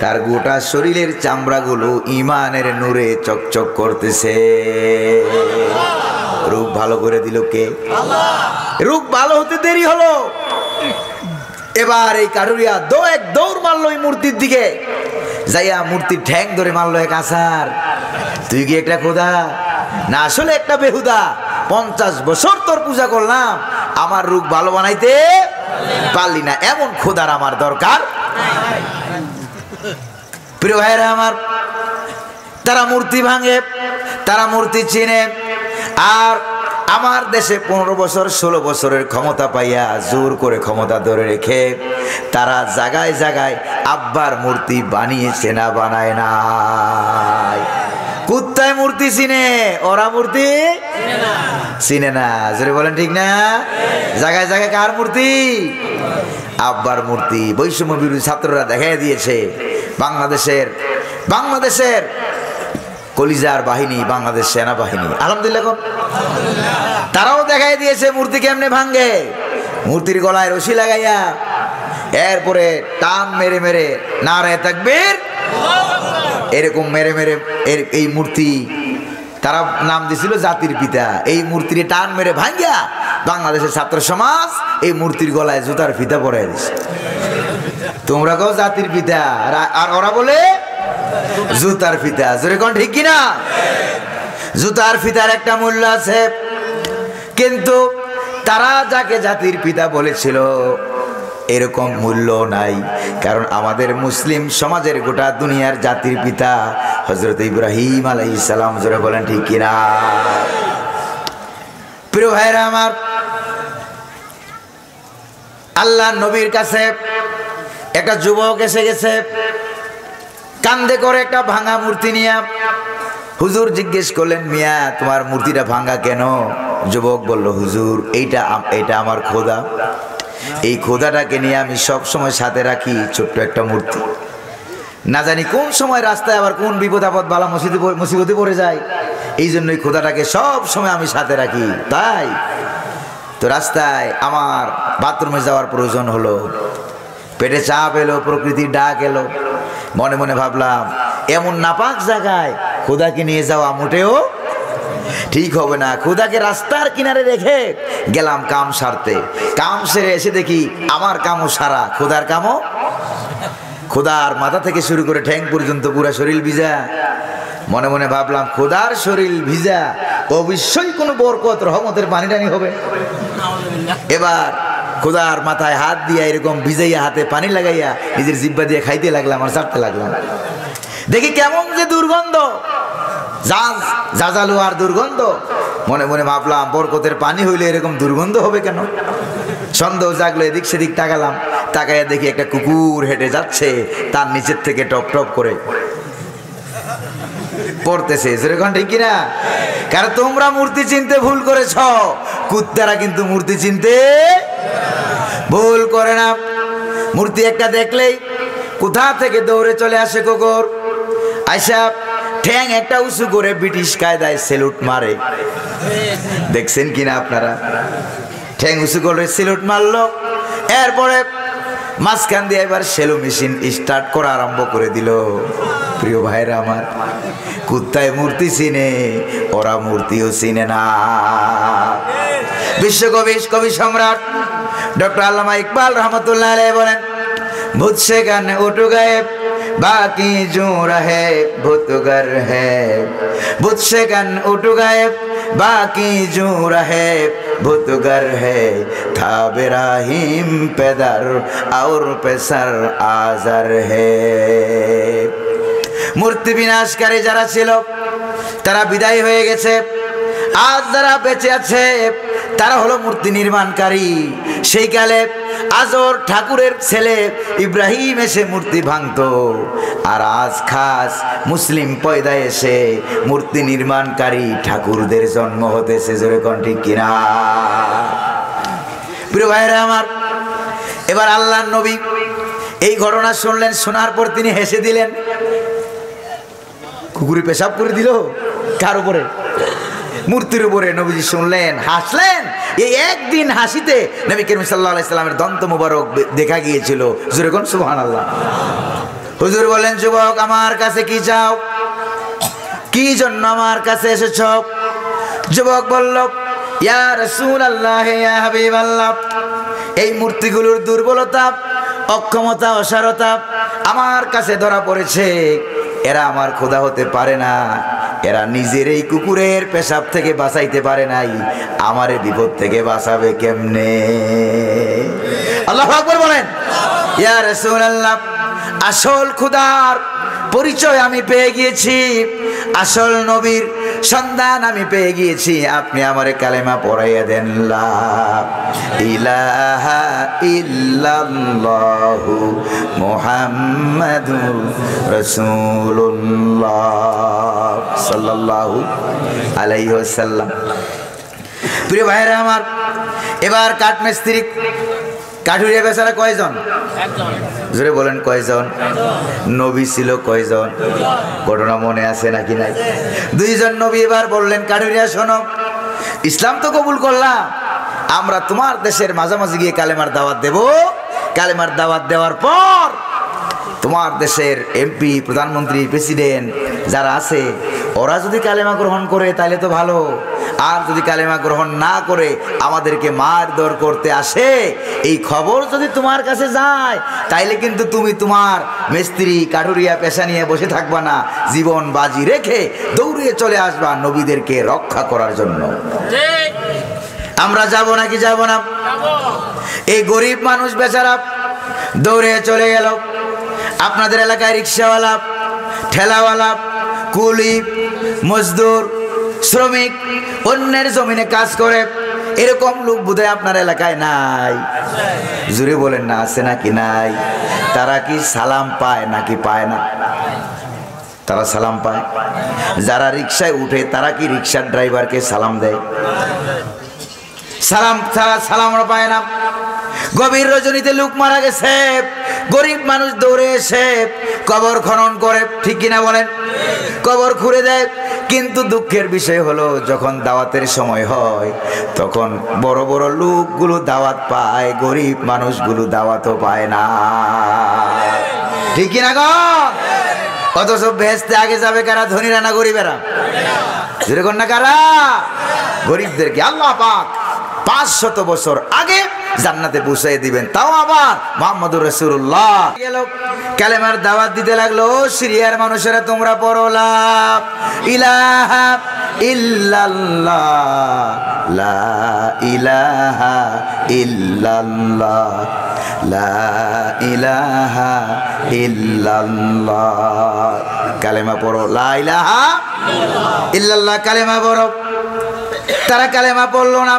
[SPEAKER 1] তার গোটা শরীরের চামড়াগুলো ঈমানের নূরে চকচক করতেছে। রূপ ভালো করে দিল কে? আল্লাহ। রূপ ভালো হতে দেরি হলো। এবার এই কাঠুরিয়া এক দৌড় মারলো ওই মূর্তির দিকে, যাইয়া মূর্তির ঠ্যাং ধরে মারলো এক আছাড়। তুই কি একটা খোদা না আসলে একটা বেহুদা? 50 বছর তোর পূজা করলাম, আমার রূপ ভালো বানাইতে পারলি না, এমন খোদার আমার দরকার। প্রিয় ভাইরা আমার, তারা মূর্তি ভাঙে, তারা মূর্তি চিনে। আর আমার দেশে 15 বছর 16 বছরের ক্ষমতা পাইয়া জোর করে ক্ষমতা ধরে রেখে তারা জায়গায় জায়গায় আব্বার মূর্তি বানিয়েছে, না বানায় নাই। কুত্তায় মূর্তি চিনে, ওরা মূর্তি চিনে না। জোরে বলেন ঠিক না? জায়গায় জায়গায় কার মূর্তি? আব্বার মূর্তি। বৈষম্য বিরোধী ছাত্ররা দেখাই দিয়েছে বাংলাদেশের কলিজার বাহিনী, বাংলাদেশ সেনাবাহিনী, আলহামদুলিল্লাহ, তারাও দেখাই দিয়েছে মূর্তি কেমনে ভাঙ্গে। মূর্তির গলায় রশি লাগাইয়া এরপরে টান মেরে মেরে নারায়ে তাকবীর এরকম মেরে মেরে এই মূর্তি তারা নাম দিছিল জাতির পিতা। এই মূর্তির টান মেরে ভাঙ্গিয়া বাংলাদেশের ছাত্র সমাজ এই মূর্তির গলায় জুতার ফিতা পরাই দিছে। তোমরা কও জাতির পিতা, আর ওরা বলে জুতার ফিতা। জোরে কোন ঠিক কিনা? জুতার ফিতার একটা মূল্য আছে, কিন্তু তারা যাকে জাতির পিতা বলেছিল এরকম মূল্য নাই। কারণ আমাদের মুসলিম সমাজের গোটা দুনিয়ার জাতির পিতা হযরত ইব্রাহিম আলাইহিস সালাম। জোরে বলেন ঠিক কিনা? প্রিয় ভাইরা আমার, আল্লাহ নবীর কাছে একটা যুবক এসে গেছে, কান্দে করে একটা ভাঙা মূর্তি নিয়ে। হুজুর জিজ্ঞেস করলেন, মিয়া তোমার মূর্তিটা ভাঙা কেন? যুবক বলল, হুজুর এইটা আমার খোদা, এই খোদাটাকে নিয়ে আমি সব সময় সাথে রাখি, ছোট্ট একটা মূর্তি। না জানি কোন সময় রাস্তায় আবার কোন বিপদ আপদ বালা মুসিবতে পড়ে যায়, এই জন্যই খোদাটাকে সব সময় আমি সাথে রাখি। তাই তো রাস্তায় আমার বাথরুমে যাওয়ার প্রয়োজন হলো, পেটে চাপ এলো, প্রকৃতির ডাক এলো। মনে মনে ভাবলাম এমন নাপাক জায়গায় খোদাকে নিয়ে যাওয়া মোটেও ঠিক হবে না। খোদাকে রাস্তার কিনারে রেখে গেলাম কাম সারতে। কাম সেরে এসে দেখি আমার কামও সারা, খোদার কামও। খোদার মাথা থেকে শুরু করে ঠ্যাং পর্যন্ত পুরা শরীর ভিজা। মনে মনে ভাবলাম খোদার শরীর ভিজা, অবশ্যই কোনো বরকত রহমতের পানি টানি হবে। এবার খোদার মাথায় হাত দিয়া এরকম ভিজাইয়া হাতে পানি লাগাইয়া নিজের জিব্বা দিয়ে খাইতে লাগলাম আর চাটতে লাগলাম। দেখি কেমন যে দুর্গন্ধ, জাজালো আর দুর্গন্ধ। মনে মনে ভাবলাম বরকতের পানি হইলে এরকম দুর্গন্ধ হবে কেন? সন্দেহ জাগলো, এদিক সেদিক তাকালাম, তাকাইয়া দেখি একটা কুকুর হেঁটে যাচ্ছে, তার নিচের থেকে টপ টপ করে পড়তেছে। যেরকম ঠিক কিনা? কারণ তোমরা মূর্তি চিনতে ভুল করেছ, কুত্তারা কিন্তু মূর্তি চিনতে ভুল করে না। মূর্তি একটা দেখলেই কোথা থেকে দৌড়ে চলে আসে কুকুর, আইসা ঠ্যাং একটা উঁচু করে ব্রিটিশ কায়দায় সেলুট মারে। দেখছেন কিনা আপনারা? ঠ্যাং উঁচু করে সেলুট মারলো, এরপরে মাঝখান দিয়ে এবার সেলো মেশিন স্টার্ট করা আরম্ভ করে দিল। প্রিয় ভাইরা আমার, কুত্তায় মূর্তি চিনে, ওরা মূর্তিও চিনে না। বিশ্বকবি কবি সম্রাট ডক্টর আল্লামা ইকবাল রহমতুল্লাহ আলাইহি বলেন, ভূত সে গান উঠু গায়েব বাকি জো রহে ভূতগর है, भूत से गन उठ गायब बाकी जू रहे भूतगर है, था बिराहिम पेदर और पेसर आजर है। মূর্তি বিনাশকারী যারা ছিল তারা বিদায় হয়ে গেছে, আজ যারা বেঁচে আছে তারা হলো মূর্তি নির্মাণকারী। সেই কালে আজর ঠাকুরের ছেলে ইব্রাহিম এসে মূর্তি ভাঙতো, আর আজ খাস মুসলিম পয়দা এসে মূর্তি নির্মাণকারী ঠাকুরদের জন্ম হতেছে। জোরে কোন ঠিক কিনা? প্রিয় ভাইরা আমার, এবার আল্লাহর নবী এই ঘটনা শুনলেন, শোনার পর তিনি হেসে দিলেন। কুকুরে পেশাব করে দিল কার উপরে? মূর্তির উপরে। নবীজি শুনলেন, হাসলেন। এই একদিন হাসিতে নবী করিম সাল্লাল্লাহু আলাইহি সাল্লামের দন্ত মুবারক দেখা গিয়েছিল। জোরে কোন সুবহানাল্লাহ। হুজুর বলেন, যুবক আমার কাছে কি চাও? কি জন্য আমার কাছে এসেছ? যুবক বলল, ইয়া রাসূলুল্লাহ, ইয়া হাবিবাল্লাহ, এই মূর্তিগুলোর দুর্বলতা, অক্ষমতা, অসারতা আমার কাছে ধরা পড়েছে। এরা আমার খোদা হতে পারে না, এরা নিজের এই কুকুরের পেশাব থেকে বাঁচাইতে পারে নাই, আমারে বিপদ থেকে বাঁচাবে কেমনে? আল্লাহু আকবার বলেন। ইয়া রাসূলুল্লাহ, আসল খোদার পরিচয় আমি পেয়ে গিয়েছি, আসল নবীর সন্ধান আমি পেয়ে গিয়েছি, আপনি আমারে কালেমা পড়াইয়া দেন। লা ইলাহা ইল্লাল্লাহু মুহাম্মাদুর রাসূলুল্লাহ সাল্লাল্লাহু আলাইহি ওয়াসাল্লাম। প্রিয় ভাইরা আমার, এবার কাঠমিস্ত্রি কাঠুরিয়া বেচারা কয়জন? জোরে বলেন কয়জন? নবী ছিল কয়জন? ঘটনা মনে আছে নাকি নাই? দুইজন নবী। এবার বললেন, কাঠুরিয়া শোনো, ইসলাম তো কবুল করলাম, আমরা তোমার দেশের মাঝামাঝি গিয়ে কালেমার দাওয়াত দেব। কালেমার দাওয়াত দেওয়ার পর তোমার দেশের এমপি, প্রধানমন্ত্রী, প্রেসিডেন্ট যারা আছে, ওরা যদি কালেমা গ্রহণ করে তাহলে তো ভালো, আর যদি কালেমা গ্রহণ না করে আমাদেরকে মারধর করতে আসে, এই খবর যদি তোমার কাছে যায় তাইলে কিন্তু তুমি তোমার মিস্ত্রি কাঠুরিয়া পেশা নিয়ে বসে থাকবা না, জীবন বাজি রেখে দৌড়িয়ে চলে আসবা নবীদেরকে রক্ষা করার জন্য। আমরা যাব নাকি যাব না? এই গরিব মানুষ বেচারা দৌড়ে চলে গেল। আপনাদের এলাকায় রিক্সাওয়ালা, ঠেলাওয়ালা, কুলি, মজদুর, শ্রমিক, অন্যের জমিনে কাজ করে, এরকম লোক বোধহয় আপনার এলাকায় নাই? জুড়ে বলেন না, আছে নাকি নাই? তারা কি সালাম পায় নাকি পায় না? তারা সালাম পায়। যারা রিক্সায় উঠে তারা কি রিক্সার ড্রাইভারকে সালাম দেয়? সালাম ছাড়া সালামও পায় না। গভীর রজনীতে লোক মারা গেছে, গরিব মানুষ দৌড়ে এসে কবর খনন করে, ঠিক কিনা বলেন? কবর খুঁড়ে দেয়, কিন্তু দুঃখের বিষয় হলো যখন দাওয়াতের সময় হয় তখন বড় বড় লোকগুলো দাওয়াত পায়, গরিব মানুষগুলো দাওয়াতও পায় না। ঠিক কিনা গো? অথচ বেহেশতে আগে যাবে কারা? ধনীরা না গরিবেরা? যেরকম না কারা? গরিবদেরকে আল্লাহ পাক 500 বছর আগে জান্নাতে পৌঁছায় দিবেন, তাও আবার মুহাম্মদুর রাসূলুল্লাহ গেল কালেমার দাওয়াত দিতে লাগলো। সিরিয়ার মানুষেরা তোমরা পড়ো লা ইলাহা ইল্লাল্লাহ, লা ইলাহা ইল্লাল্লাহ, লা ইলাহা ইল্লাল্লাহ। কালেমা পড়ো, লা ইলাহা ইল্লাল্লাহ কালেমা পড়ো। তারা কালেমা পড়লো না,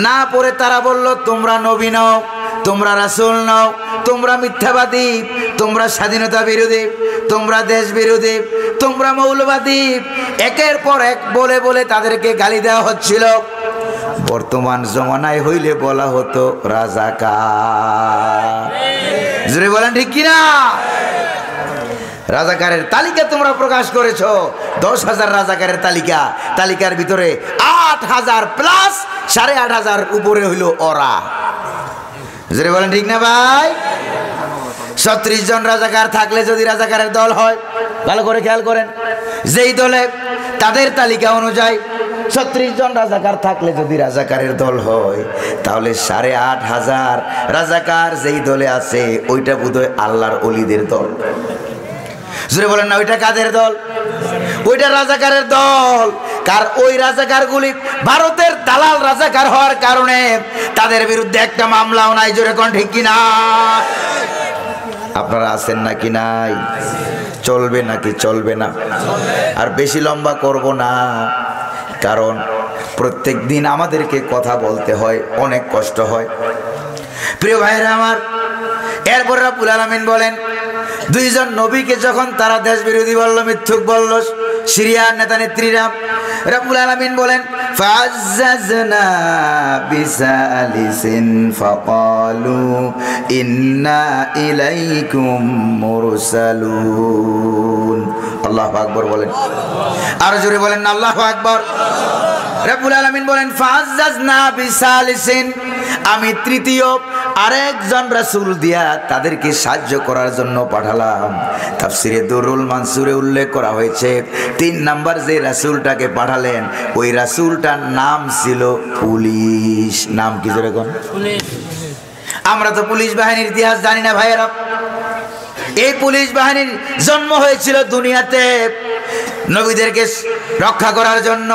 [SPEAKER 1] না পড়ে তারা বলল তোমরা নবী নও, তোমরা রাসূল নও, তোমরা মিথ্যাবাদী, তোমরা স্বাধীনতা বিরোধী, তোমরা দেশ বিরোধী, তোমরা মৌলবাদী। একের পর এক বলে বলে তাদেরকে গালি দেওয়া হচ্ছিল। বর্তমান জমানায় হইলে বলা হতো রাজাকার। জোরে বলেন ঠিক কিনা? রাজাকারের তালিকা তোমরা প্রকাশ করেছো, 10,000 রাজাকারের তালিকা, তালিকার ভিতরে 8,000 প্লাস 8,500 উপরে হইলো ওরা। জোরে বলেন ঠিক না ভাই? 36 জন রাজাকার থাকলে যদি রাজাকারের দল হয়, ভালো করে খেয়াল করেন, যেই দলে তাদের তালিকা অনুযায়ী 36 জন রাজাকার থাকলে যদি রাজাকারের দল হয়, তাহলে 8,500 রাজাকার যেই দলে আছে ওইটা বোধহয় আল্লাহর ওলিদের দল। জোরে বলেন না, ওইটা কাদের দল? ওইটা রাজাকারের দল। কার ওই রাজাকারগুলি ভারতের দালাল রাজাকার হওয়ার কারণে তাদের বিরুদ্ধে একটা মামলাও নাই। জোরে কোন ঠিক কিনা? আপনারা আছেন নাকি নাই? চলবে নাকি চলবে না? আর বেশি লম্বা করব না, কারণ প্রত্যেক দিন আমাদেরকে কথা বলতে হয়, অনেক কষ্ট হয়। প্রিয় ভাইরা আমার, এরপর রব্বুল আলামিন বলেন, 2 জন নবীকে যখন তারা দেশ বিরোধী বলল, মিথ্যুক বলল সিরিয়ার নেতা নেত্রীরা, রব্বুল আলামিন বলেন ফাজ্জাজনা বিসালিসিন ফাকালু ইন্না ইলাইকুম মুরসালুন। আল্লাহু আকবার বলেন, আর জোরে বলেন না আল্লাহু আকবার। রব্বুল আলামিন বলেন ফাজ্জাজনা বিসালিসিন, আমি তৃতীয় আরেকজন রাসূল দিয়া তাদেরকে সাহায্য করার জন্য পাঠালাম। তাফসিরে দুরুল মানসুরে উল্লেখ করা হয়েছে 3 নাম্বার যে রাসূলটাকে পাঠালেন ওই রাসূলটার নাম ছিল পুলিশ। নাম কি জোরে কোন? পুলিশ। আমরা তো পুলিশ বাহিনীর ইতিহাস জানি না ভাইয়েরা। এই পুলিশ বাহিনীর জন্ম হয়েছিল দুনিয়াতে নবীদেরকে রক্ষা করার জন্য,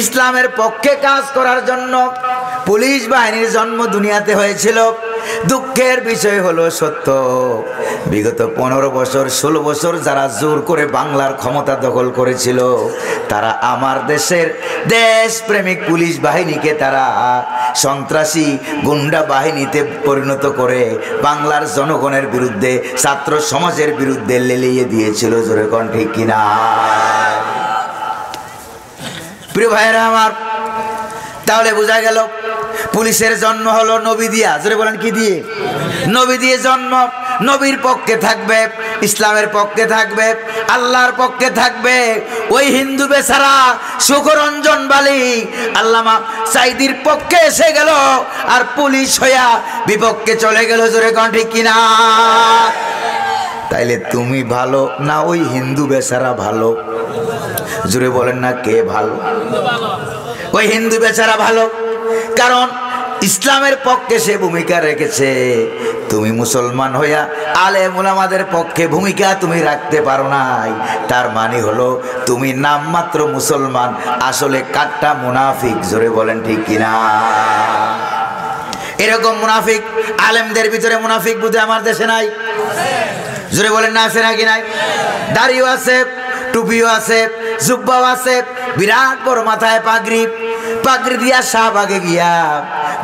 [SPEAKER 1] ইসলামের পক্ষে কাজ করার জন্য পুলিশ বাহিনীর জন্ম দুনিয়াতে হয়েছিল। দুঃখের বিষয় হলো সত্য, বিগত 15 বছর 16 বছর যারা জোর করে বাংলার ক্ষমতা দখল করেছিল, তারা আমার দেশের দেশপ্রেমিক পুলিশ বাহিনীকে তারা সন্ত্রাসী গুন্ডা বাহিনীতে পরিণত করে বাংলার জনগণের বিরুদ্ধে, ছাত্র সমাজের বিরুদ্ধে লেলিয়ে দিয়েছিল। জোরে কোন ঠিক কিনা? প্রিয় ভাইয়েরা আমার, তাহলে বোঝা গেল পুলিশের জন্ম হলো নবী দিয়া। জোরে বলেন কি দিয়ে? নবী দিয়ে জন্ম। নবীর পক্ষে থাকবে, ইসলামের পক্ষে থাকবে, আল্লাহর পক্ষে থাকবে। ওই হিন্দু বেচারা সুখরঞ্জন বালি আল্লামা সাইদির পক্ষে এসে গেল, আর পুলিশ হইয়া বিপক্ষে চলে গেল। জোরে কোন ঠিক কিনা? তাইলে তুমি ভালো না ওই হিন্দু বেচারা ভালো? জোরে বলেন না কে ভালো? ওই হিন্দু বেচারা ভালো, কারণ ইসলামের পক্ষে সে ভূমিকা রেখেছে। তুমি মুসলমান হইয়া আলেম উলামাদের পক্ষে ভূমিকা তুমি রাখতে পারো নাই, তার মানে হলো তুমি নামমাত্র মুসলমান, আসলে কাট্টা মুনাফিক। জোরে বলেন ঠিক কিনা? এরকম মুনাফিক আলেমদের ভিতরে মুনাফিক বুঝে আমার দেশে নাই? জোরে বলেন না আছে নাকি নাই? দাড়িও আছে, টুপিও আছে, জুব্বাও আছে, বিরাট বড় মাথায় পাগড়ি, পাগড়ি দিয়া শাহবাগে গিয়া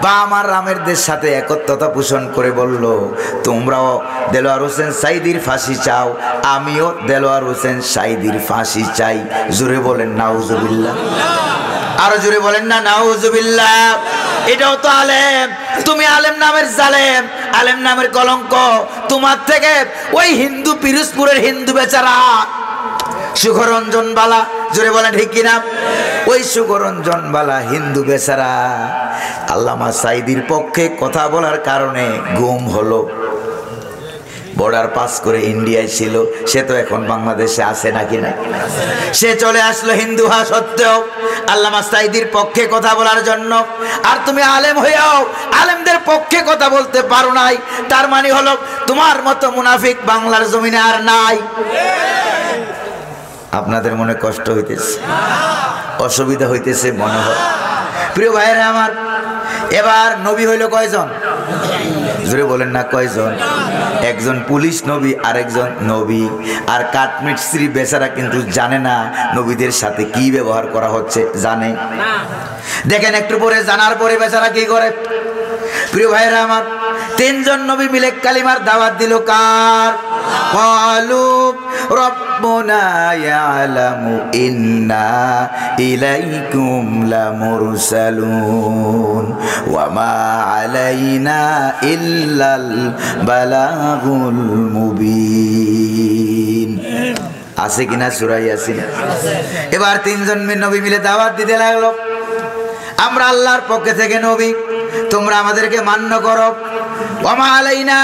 [SPEAKER 1] বা আমার রামেরদের সাথে একত্রতা পোষণ করে বলল, তোমরাও দেলোয়ার হোসেন সাইদির ফাঁসি চাও, আমিও দেলোয়ার হোসেন সাইদির ফাঁসি চাই। জোরে বলেন নাউজুবিল্লাহ। আরো জোরে বলেন না নাউজুবিল্লাহ। এটাও তো আলেম। তুমি আলেম নামের জালেম, আলেম নামের কলঙ্ক। তোমার থেকে ওই হিন্দু পিরোজপুরের হিন্দু বেচারা সুখরঞ্জন বালা জোরে বলেন ঠিক কিনা? ওই সুগরঞ্জন বালা হিন্দু বেচারা আল্লামা সাঈদীর পক্ষে কথা বলার কারণে গুম হলো। বর্ডার পাস করে ইন্ডিয়ায় ছিল, সে তো এখন বাংলাদেশে আছে নাকি না? সে চলে আসলো হিন্দু হওয়া সত্ত্বেও আল্লামা সাঈদীর পক্ষে কথা বলার জন্য। আর তুমি আলেম হইয়াও আলেমদের পক্ষে কথা বলতে পারো নাই, তার মানে হলো তোমার মতো মুনাফিক বাংলার জমিনে আর নাই। আপনাদের মনে কষ্ট হইতেছে, অসুবিধা হইতেছে মনে হয়। প্রিয় ভাইরা আমার, এবার নবী হইল কয়জন? জোরে বলেন না কয়জন? একজন পুলিশ নবী, আরেকজন নবী। আর কাঠমিস্ত্রি বেচারা কিন্তু জানে না নবীদের সাথে কি ব্যবহার করা হচ্ছে, জানে? দেখেন একটু পরে জানার পরে বেচারা কি করে। প্রিয় ভাইরা আমার, তিনজন নবী মিলে কালিমার দাওয়াত দিল। কার? ক্বালু রব্বুনা ইয়ালামু ইন্না ইলাইকুম লামুরসালুন ওয়া মা আলাইনা ইল্লাল বালাগুল মুবিন। আছে কিনা সূরা ইয়াসিন? এবার তিনজন নবী মিলে দাওয়াত দিতে লাগলো, আমরা আল্লাহর পক্ষ থেকে নবী, তোমরা আমাদেরকে মান্য করো। ওয়া মা আলাইনা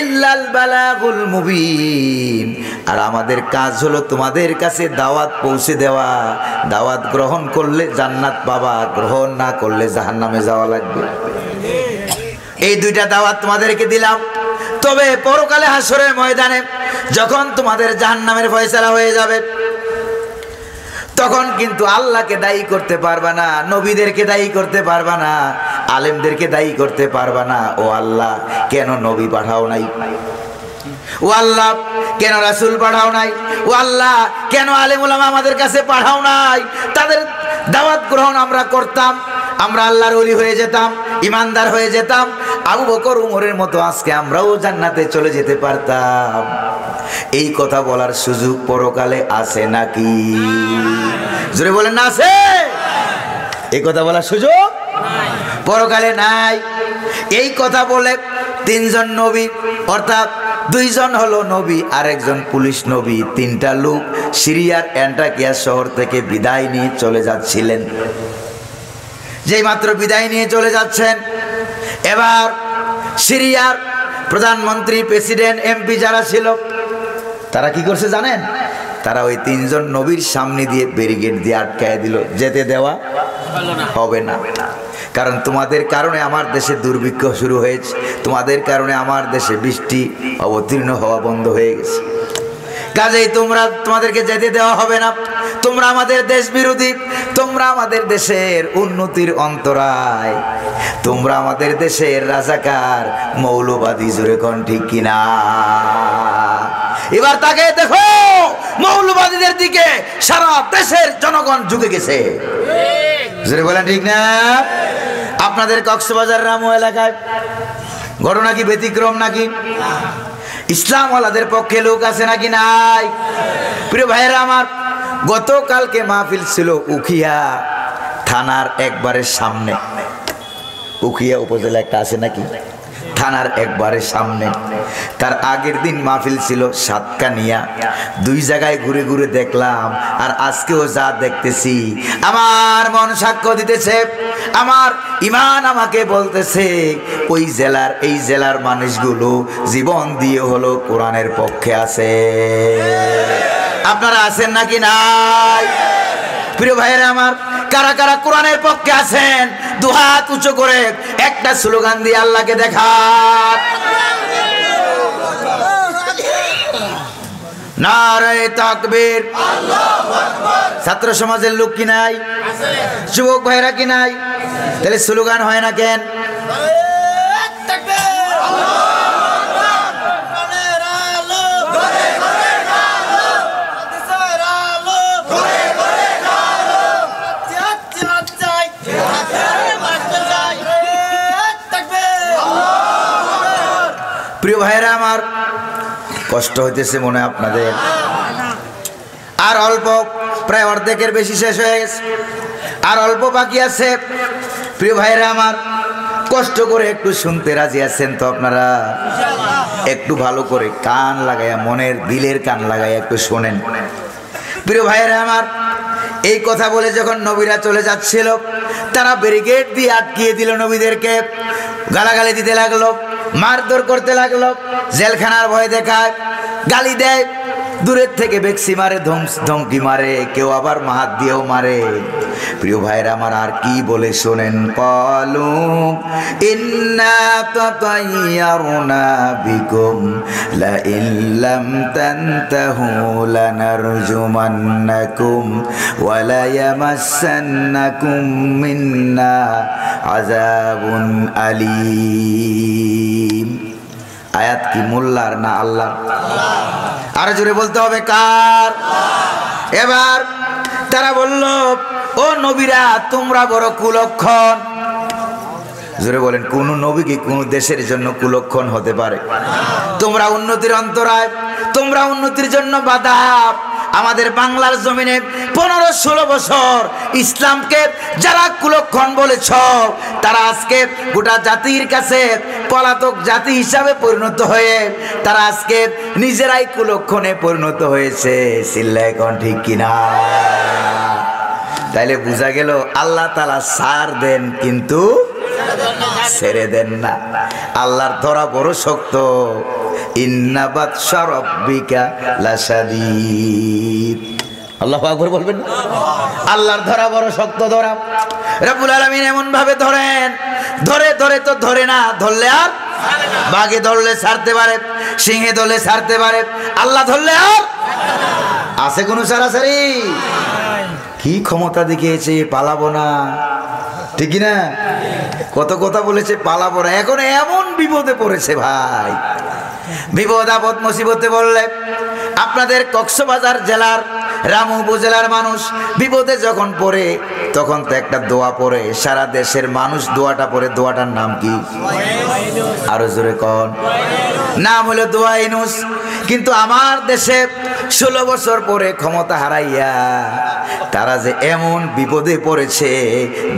[SPEAKER 1] ইল্লাল বালাগুল মুবিন, আর আমাদের কাজ হলো তোমাদের কাছে দাওয়াত পৌঁছে দেওয়া। দাওয়াত গ্রহণ করলে জান্নাত পাবা, গ্রহণ না করলে জাহান্নামে যাওয়া লাগবে। এই দুইটা দাওয়াত তোমাদেরকে দিলাম। তবে পরকালে হাসরের ময়দানে যখন তোমাদের জাহান্নামের ফয়সালা হয়ে যাবে, তখন কিন্তু আল্লাহকে দায়ী করতে পারবা না, নবীদেরকে দায়ী করতে পারবা না, আলেমদেরকে দায়ী করতে পারবা না। ও আল্লাহ, কেন নবী পাঠাও নাই? ও আল্লাহ, কেন রাসূল পাঠাও নাই? ও আল্লাহ, কেন আলেম উলামা আমাদের কাছে পাঠাও নাই? তাদের দাওয়াত গ্রহণ আমরা করতাম, আমরা আল্লাহর ওলি হয়ে যেতাম, ইমানদার হয়ে যেতাম, আবু বকর উমরের মতো আজকে আমরাও জান্নাতে চলে যেতে পারতাম। এই কথা বলার সুযোগ পরকালে আছে নাকি? জোরে বলেন না আছে? এই কথা বলার সুযোগ পরকালে নাই। এই কথা বলে তিনজন নবী, অর্থাৎ দুইজন হলো নবী আর একজন পুলিশ নবী, তিনটা লোক সিরিয়ার অ্যান্টাকিয়া শহর থেকে বিদায় নিয়ে চলে যাচ্ছিলেন। যেই মাত্র বিদায় নিয়ে চলে যাচ্ছেন, এবার সিরিয়ার প্রধানমন্ত্রী, প্রেসিডেন্ট, এমপি যারা ছিল তারা কি করছে জানেন? তারা ওই তিনজন নবীর সামনে দিয়ে ব্যারিকেড দিয়ে আটকায় দিল, যেতে দেওয়া হবে না। কারণ তোমাদের কারণে আমার দেশে দুর্ভিক্ষ শুরু হয়েছে, তোমাদের কারণে আমার দেশে বৃষ্টি অবতীর্ণ হওয়া বন্ধ হয়ে গেছে, কাজেই তোমাদেরকে যেতে দেওয়া হবে না। তোমরা আমাদের দেশ বিরোধী, তোমরা আমাদের দেশের উন্নতির অন্তরায়, তোমরা আমাদের দেশের রাজাকার, মৌলবাদী। জোরে কোন ঠিক কিনা? এবার তাকে দেখো, মৌলবাদীদের দিকে সারা দেশের জনগণ ঝুঁকে গেছে। জোরে বলেন ঠিক না? আপনাদের কক্সবাজার রামু এলাকায় ঘটনা কি ব্যতিক্রম নাকি? ইসলামওয়ালাদের পক্ষে লোক আছে নাকি নাই? প্রিয় ভাইয়েরা আমার, গতকালকে মাহফিল ছিল উখিয়া থানার একবারের সামনে। উখিয়া উপজেলা একটা আছে নাকি? থানার একবারের সামনে। তার আগের দিন মাহফিল ছিল সাতকানিয়া। দুই জায়গায় ঘুরে ঘুরে দেখলাম, আর আজকেও যা দেখতেছি আমার মন সাক্ষ্য দিতেছে, আমার ইমান আমাকে বলতেছে ওই জেলার, এই জেলার মানুষগুলো জীবন দিয়ে হলো কোরআনের পক্ষে আছে। আপনারা আছেন নাকি নাই? প্রিয় ভাইয়েরা আমার, কারা কারা কোরআনের পক্ষে আছেন দুহাত উঁচু করে একটা স্লোগান দিয়ে আল্লাহকে দেখান। নারে তাকবীর, আল্লাহু আকবার। ছাত্র সমাজের লোক কি নাই? যুবক ভাইরা কি নাই? তাহলে স্লোগান হয় না কেন? প্রিয় ভাইরা আমার, কষ্ট হইতেছে মনে হয় আপনাদের? আর অল্প, প্রায় অর্ধেকের বেশি শেষ হয়ে গেছে, আর অল্প বাকি আছে। প্রিয় ভাইরা আমার, কষ্ট করে একটু শুনতে রাজি আছেন তো আপনারা? একটু ভালো করে কান লাগাইয়া, মনের দিলের কান লাগাইয়া একটু শোনেন। প্রিয় ভাইরা আমার, এই কথা বলে যখন নবীরা চলে যাচ্ছিল, তারা ব্যারিকেড দিয়ে আটকিয়ে দিল নবীদেরকে, গালাগালি দিতে লাগলো, মারধর করতে লাগলো, জেলখানার ভয় দেখায়, গালি দেয়, দূরের থেকে বেক্সি মারে, ধমকি মারে, কেউ আবার মাহাত দিয়েও মারে। প্রিয় ভাইরা আমার, আর কি বলে শোনেন, ক্বালু ইন্না তাতায়্যারনা বিকুম লা ইল্লাম তানতাহু লানারজুমান্নাকুম ওয়া লা ইয়ামাসসান্নাকুম মিন্না আযাবুন আলীম। আয়াত কি মোল্লার না আল্লাহ? আরো জোরে বলতে হবে কার? এবার তারা বলল, ও নবীরা, তোমরা বড় কুলক্ষণ। জোরে বলেন, কোন নবী কি কোন দেশের জন্য কুলক্ষণ হতে পারে? তোমরা উন্নতির অন্তরায়, তোমরা উন্নতির জন্য বাধা। আমাদের বাংলার জমিনে 15-16 বছর ইসলামকে যারা কুলক্ষণ বলেছ, তারা আজকে গোটা জাতির কাছে পলাতক জাতি হিসাবে পরিণত হয়ে তারা আজকে নিজেরাই কুলক্ষণে পরিণত হয়েছে। চিল্লায় কোন ঠিক কিনা? তাইলে বোঝা গেল আল্লাহ তাআলা ছাড় দেন কিন্তু ছেড়ে দেন না। আল্লাহর ধরা বড় শক্ত। ইন্না বাতশা রাব্বিকা লাশাদীদ। আল্লাহু আকবার বলবেন। আল্লাহর ধরা বড় শক্ত ধরা। রব্বুল আলামিন এমন ভাবে ধরেন, ধরে ধরে তো ধরে না, ধরলে আর বাঘে ধরলে ছাড়তে পারে, সিংহে ধরলে ছাড়তে পারে, আল্লাহ ধরলে আর আছে কোনো সারাসারি? কি ক্ষমতা দেখিয়েছে, পালাবো না, ঠিক না? কত কথা বলেছে, পালাবো না। এখন এমন বিপদে পড়েছে ভাই, বিপদ আপদ মুসিবতে বললে আপনাদের কক্সবাজার জেলার রামু উপজেলার মানুষ বিপদে যখন পড়ে, তখন তো একটা দোয়া পড়ে, সারা দেশের মানুষ দোয়াটা পড়ে। দোয়াটার নাম কি? আরো জোরে কোন? নাম হলো দোয়া ইউনূস। কিন্তু আমার দেশে 16 বছর পরে ক্ষমতা হারাইয়া তারা যে এমন বিপদে পড়েছে,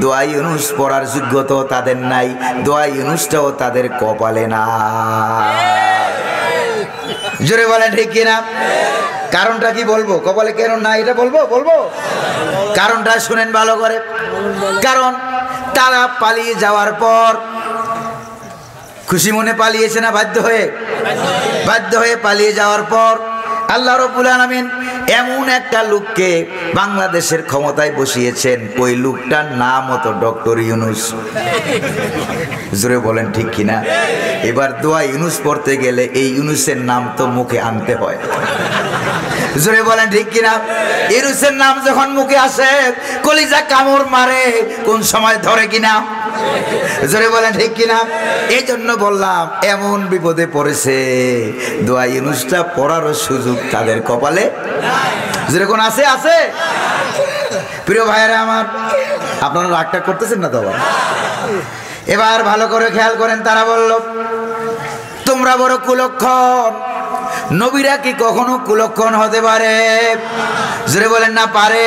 [SPEAKER 1] দোয়া ইউনূস পড়ার যোগ্যতা তাদের নাই, দোয়া ইউনূসটাও তাদের কপালে না। জোরে বলেন ঠিক কিনা? কারণটা কি বলবো? কপালে কেন না এটা বলবো? কারণটা শুনেন ভালো করে। কারণ তারা পালিয়ে যাওয়ার পর, খুশি মনে পালিয়েছে না বাধ্য হয়ে? বাধ্য হয়ে পালিয়ে যাওয়ার পর আল্লাহ রাব্বুল আলামিন এমন একটা লোককে বাংলাদেশের ক্ষমতায় বসিয়েছেন, ওই লোকটার নাম হতো ডক্টর ইউনূস। জোরে বলেন ঠিক কিনা? এবার দোয়া ইউনূস পড়তে গেলে এই ইউনূসের নাম তো মুখে আনতে হয়। জোরে বলেন ঠিক কিনা? ইউনূসের নাম যখন মুখে আসে, কলিজা কামড় মারে, কোন সময় ধরে কিনা? জোরে বলেন ঠিক কিনা? এই জন্য বললাম, এমন বিপদে পড়েছে, দোয়া ইউনূসটা পড়ারও সুযোগ তাদের কপালে জোরে কোন আছে? আছে। প্রিয় ভাইয়েরা আমার, আপনারা রাগটা করতেছেন না তো? এবার ভালো করে খেয়াল করেন, তারা বলল, তোমরা বড় কুলক্ষণ। নবীরা কি কখনো কুলক্ষণ হতে পারে? জোরে বলেন না পারে।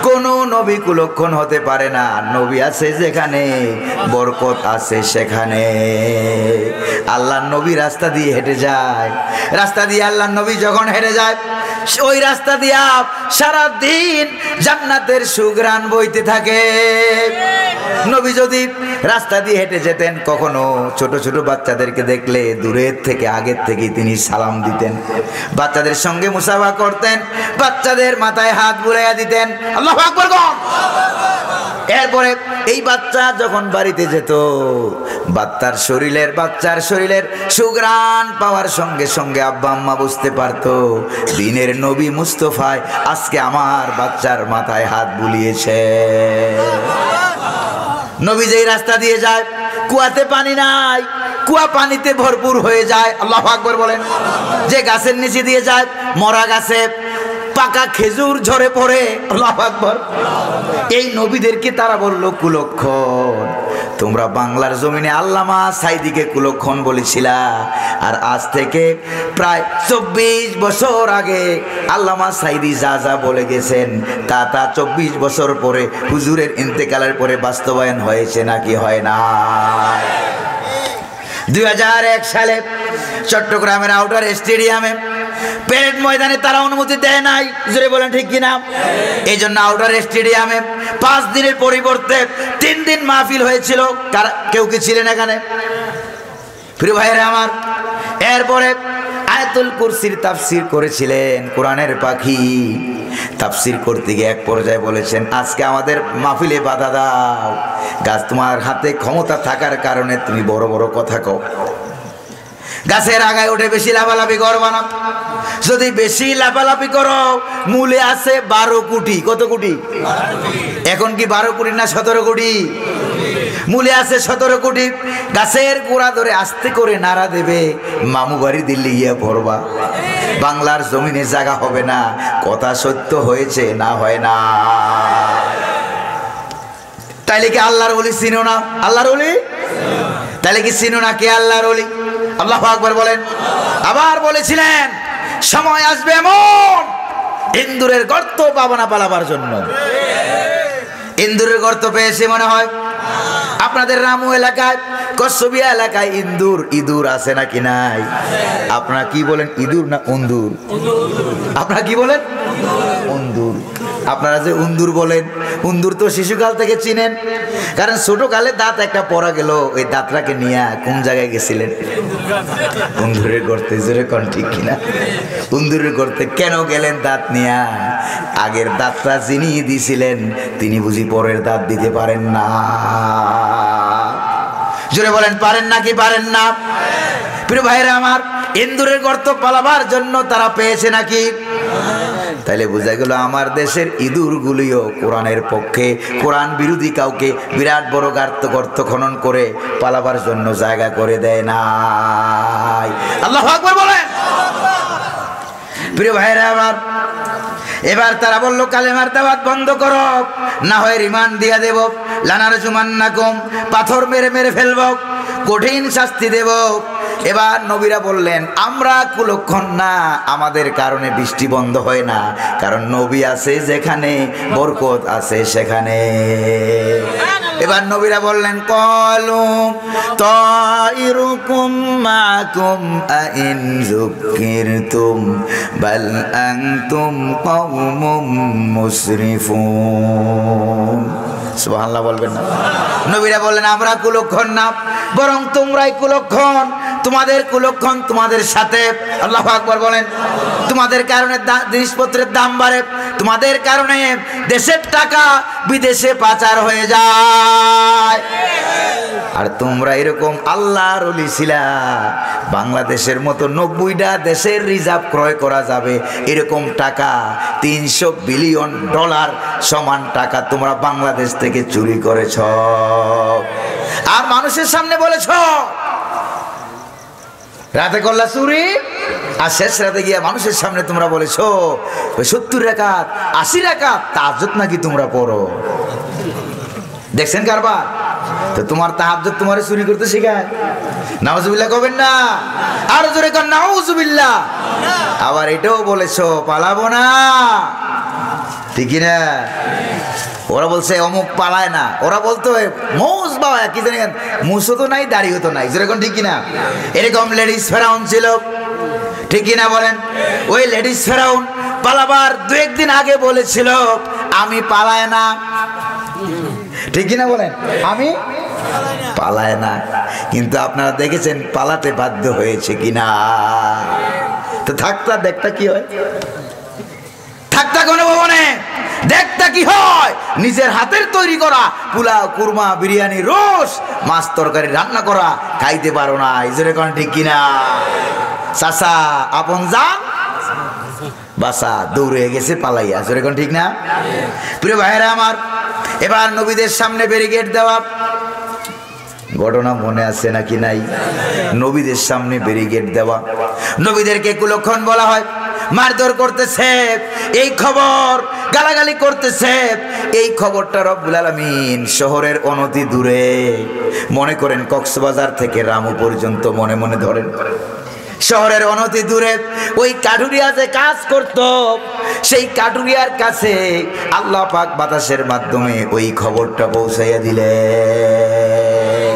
[SPEAKER 1] কোন নবী কুলক্ষণ হতে পারে না। নবী আছে যেখানে, বরকত আছে সেখানে। আল্লাহর নবী রাস্তা দিয়ে হেঁটে যায়, রাস্তা দিয়ে আল্লাহর নবী যখন হেঁটে যায়, ওই রাস্তা দিয়া সারা দিন জান্নাতের সুঘ্রাণ বইতে থাকে। নবী যদি রাস্তা দিয়ে হেঁটে যেতেন, কখনো ছোট ছোট বাচ্চাদেরকে দেখলে দূরের থেকে, আগের থেকে তিনি সালাম দিতেন, বাচ্চাদের সঙ্গে মুসাফা করতেন, বাচ্চাদের মাথায় হাত বুলাইয়া দিতেন। আল্লাহু আকবার। এরপরে এই বাচ্চা যখন বাড়িতে যেত, বাচ্চার শরীরের সুঘ্রাণ পাওয়ার সঙ্গে সঙ্গে আব্বা আম্মা বুঝতে পারতো, দিনের নবী মুস্তফায় আজকে আমার বাচ্চার মাথায় হাত বুলিয়েছে। নবী যেই রাস্তা দিয়ে যায়, কুয়াতে পানি নাই, কুয়া পানিতে ভরপুর হয়ে যায়। আল্লাহু আকবার বলেন। যে গাছের নিচে দিয়ে যায়, মরা গাছে পাকা খেজুর ঝরে পড়ে। আল্লাহু আকবার। এই নবীদেরকে তারা বলল কুলক্ষণ। তোমরা বাংলার জমিনে আল্লামা সাইদিকে কুলক্ষণ বলেছিলা, আর আজ থেকে প্রায় 24 বছর আগে আল্লামা সাইদি যা যা বলে গেছেন, তা 24 বছর পরে হুজুরের ইন্তেকালের পরে বাস্তবায়ন হয়েছে নাকি হয় না? 2001 সালে চট্টগ্রামের আউটার স্টেডিয়ামে প্যারেড ময়দানে তারা অনুমতি দেয় নাই, জোরে বলেন ঠিক কিনা? এই জন্য আউটার স্টেডিয়ামে 5 দিনের পরিবর্তে 3 দিন মাহফিল হয়েছিল। কেউ কি ছিলেন এখানে? প্রিয় ভাইরা আমার, এরপরে আয়াতুল কুরসির তাফসীর করেছিলেন কোরআনের পাখি। তাফসীর করতে গিয়ে এক পর্যায়ে বলেছেন, আজকে আমাদের মাহফিলে বাধা দাও, গাছ তোমার হাতে ক্ষমতা থাকার কারণে তুমি বড় বড় কথা কও। গাছের আগায় উঠে বেশি লাফালাফি করবা না। যদি বেশি লাফালাফি করো, মূলে আছে 12 কোটি। কত কোটি? এখন কি 12 কোটি না 17 কোটি? মূলে আছে 17 কোটি। গাছের গোড়া ধরে আস্তে করে নাড়া দেবে, মামু বাড়ি দিল্লি গিয়ে পড়বা। বাংলার জমিনে জায়গা হবে না। কথা সত্য হয়েছে না হয় না? তাইলে কি আল্লাহর ওলি চিনো না? আল্লাহর ওলি তাইলে কি চিনো না কে আল্লাহর ওলি? আল্লাহু আকবার বলেন। আবার বলেছিলেন, সময় আসবে এমন ইন্দুরের গর্ত পাবো না পালাবার জন্য। ইন্দুরের গর্ত পেয়েছে মনে হয় আপনাদের রামু এলাকায়, কসবিয়া এলাকায় ইঁদুর আছে নাকি নাই? আপনারা কি বলেন, ইঁদুর না উন্দুর? আপনারা কি বলেন? উন্দুর। আপনারা যে উন্দুর বলেন, উন্দুর তো শিশুকাল থেকে চিনেন, কারণ ছোটকালে দাঁত একটা পড়া গেল, ওই দাঁতটাকে নিয়ে কোন জায়গায় গেছিলেন? উন্দুরের গর্তে। জোরে কোন ঠিক কিনা? উন্দুরের গর্তে কেন গেলেন দাঁত নিয়ে? আগের দাঁতটা যিনি দিছিলেন তিনি বুঝি পরের দাঁত দিতে পারেন না। জোরে বলেন, পারেন না কি পারেন না? প্রিয় ভাইরা আমার, ইন্দুরের গর্ত পালাবার জন্য তারা পেয়েছে নাকি? তাইলে বোঝা গেল আমার দেশের ইঁদুরগুলিও কোরআনের পক্ষে, কোরআন বিরোধী কাউকে বিরাট বড় গর্ত খনন করে পালাবার জন্য জায়গা করে দেয় নাই। আল্লাহু আকবার বলেন। প্রিয় ভাইরা আমার, এবার তারা বলল, কালেমার দাওয়াত বন্ধ করো, না হয় রিমান্ড দিয়া দেব, লানার জুমান্নাকুম, পাথর মেরে মেরে ফেলব, কঠিন শাস্তি দেব। এবার নবীরা বললেন, আমরা কুলক্ষণ না, আমাদের কারণে বৃষ্টি বন্ধ হয় না, কারণ নবী আছে যেখানে বরকত আছে সেখানে। এবার নবীরা বললেন, ক্বালু তাইরুকুম মাকুম আইন যুকিরতুম বাল আনতুম কওমুম মুসরিফুন। সুবহানাল্লাহ বলবেন না? নবীরা বললেন, আমরা কুলক্ষণ না, বরং তোমরাই কুলক্ষণ। তোমাদের কুলক্ষণ তোমাদের সাথে। আল্লাহু আকবার বলেন। তোমাদের কারণে জিনিসপত্রের দাম বাড়ে, তোমাদের কারণে দেশের টাকা বিদেশে পাচার হয়ে যায়। আর তোমরা এরকম আল্লাহর ওলি ছিলা, বাংলাদেশের মতো 90টা দেশের রিজার্ভ ক্রয় করা যাবে এরকম টাকা, $300 বিলিয়ন সমান টাকা তোমরা বাংলাদেশ থেকে চুরি করেছ, আর মানুষের সামনে বলেছ রাতে করলা চুরি, আর শেষ রাতে গিয়া মানুষের সামনে তোমরা বলেছো 70 রাকাত 80 রাকাত তাহাজ্জুদ নাকি তোমরা পড়ো। দেখছেন কারবার? তো তোমার তাহাজ্জুদ তোমারে চুরি করতে শেখায়? নাউজুবিল্লাহ কবেন না? আর জোরে কর নাউজুবিল্লাহ। আবার এটাও বলেছো পালাবো না, ঠিক না? ওরা বলছে অমুক পালায় না, ওরা বলতো মৌস বাবা কি জানি মুসও তো নাই দাড়িও তো নাই, যেরকম ঠিক কিনা? এরকম লেডিস ফেরাউন ছিল, ঠিক কিনা বলেন? ওই লেডিস ফেরাউন পালাবার 2-1 দিন আগে বলেছিল আমি পালায় না, ঠিক কিনা বলেন? আমি পালায় না, কিন্তু আপনারা দেখেছেন পালাতে বাধ্য হয়েছে কিনা? তো থাকতা দেখতা কি হয়? থাকতা কোন ভবনে দেখতা কি হয়? নিজের হাতের তৈরি করা পোলাও, কুরমা, বিরিয়ানি, রোস, মাছ তরকারি রান্না করা খাইতে পারো না, ইজরে কোন ঠিক কিনা? চাচা আপন জান বাসা দৌড়ে গেছে পালাইয়া, ইজরে কোন ঠিক না? প্রিয় ভাইরা আমার, এবার নবীদের সামনে ব্যারিকেড দেওয়া ঘটনা মনে আছে নাকি নাই? নবীদের সামনে ব্যারিকেড দেওয়া, নবীদেরকে কুলক্ষণ বলা হয়, মারধর করতেছে এই খবর, গালাগালি করতেছে এই খবরটা রব্বুল আলামিন শহরের অনতি দূরে, মনে করেন কক্সবাজার থেকে রামু পর্যন্ত মনে মনে ধরেন, শহরের অনতি দূরে ওই কাঠুরিয়া যে কাজ করত, সেই কাঠুরিয়ার কাছে আল্লাহ পাক বাতাসের মাধ্যমে ওই খবরটা পৌঁছাইয়া দিলেন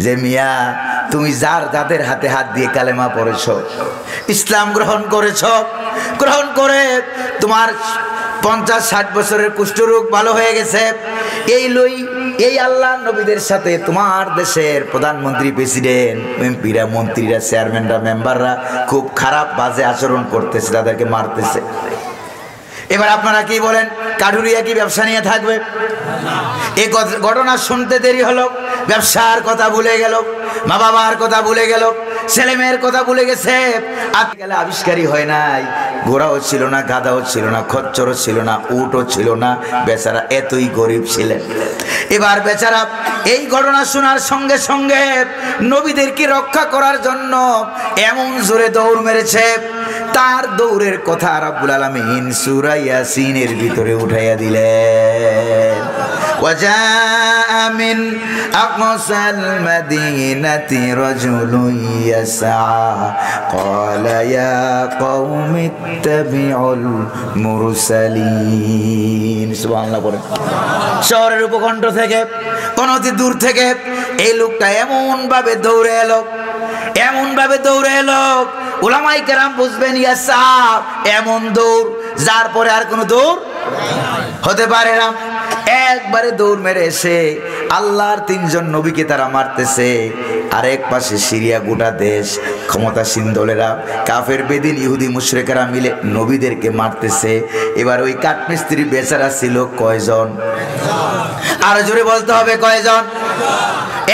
[SPEAKER 1] যে মিয়া তুমি যাদের হাতে হাত দিয়ে কালেমা পড়েছ, ইসলাম গ্রহণ করেছ, গ্রহণ করে তোমার 50-60 বছরের কুষ্ঠরোগ ভালো হয়ে গেছে, এই আল্লাহ নবীদের সাথে তোমার দেশের প্রধানমন্ত্রী, প্রেসিডেন্ট, এমপিরা, মন্ত্রীরা, চেয়ারম্যানরা, মেম্বাররা খুব খারাপ বাজে আচরণ করতেছে, তাদেরকে মারতেছে। এবার আপনারা কি বলেন, কাঠুরিয়া কি ব্যবসা নিয়ে থাকবে? এই ঘটনা শুনতে দেরি হলো, ব্যবসার কথা ভুলে গেল, মা বাবার কথা ভুলে গেল, ছেলে মেয়ের কথা ভুলে গেছে। আজকাল আবিষ্কারই হয় নাই, ঘোড়াও ছিল না, গাধাও ছিল না, খচ্চরও ছিল না, উটও ছিল না, বেচারা এতই গরিব ছিলেন। এবার বেচারা এই ঘটনা শোনার সঙ্গে সঙ্গে নবীদেরকে রক্ষা করার জন্য এমন জোরে দৌড় মেরেছে, তার দৌড়ের কথা রাব্বুল আলামিন সূরা ইয়াসিনের ভিতরে উঠাইয়া দিলেন। ওয়াজা মিন আকসাল মাদিনাতি রাজুলুন ইয়াসআ ক্বালা ইয়া কওমি ইত্তাবিউল মুরসালিন। সুবহানাল্লাহ পড়েন। শহরের উপকণ্ঠ থেকে, অনতি দূর থেকে এই লোকটা এমন ভাবে দৌড়ে এলো, উলামায়ে কেরাম বুঝবেন ইয়াসা এমন দৌড় যার পরে আর কোনো দৌড় হতে পারে না। একবারে দৌড় মেরে এসে আল্লাহর 3 জন নবীকে তারা মারতেছে। আর এক পাশে সিরিয়া গোটা দেশ, ক্ষমতাসীন দলেরা, কাফের বেদিন ইহুদি মুশরিকেরা মিলে নবীদেরকে মারতেছে। এবার ওই কাঠমিস্ত্রি বেচারা ছিল কয়জন? আরো জোরে বলতে হবে, কয়জন?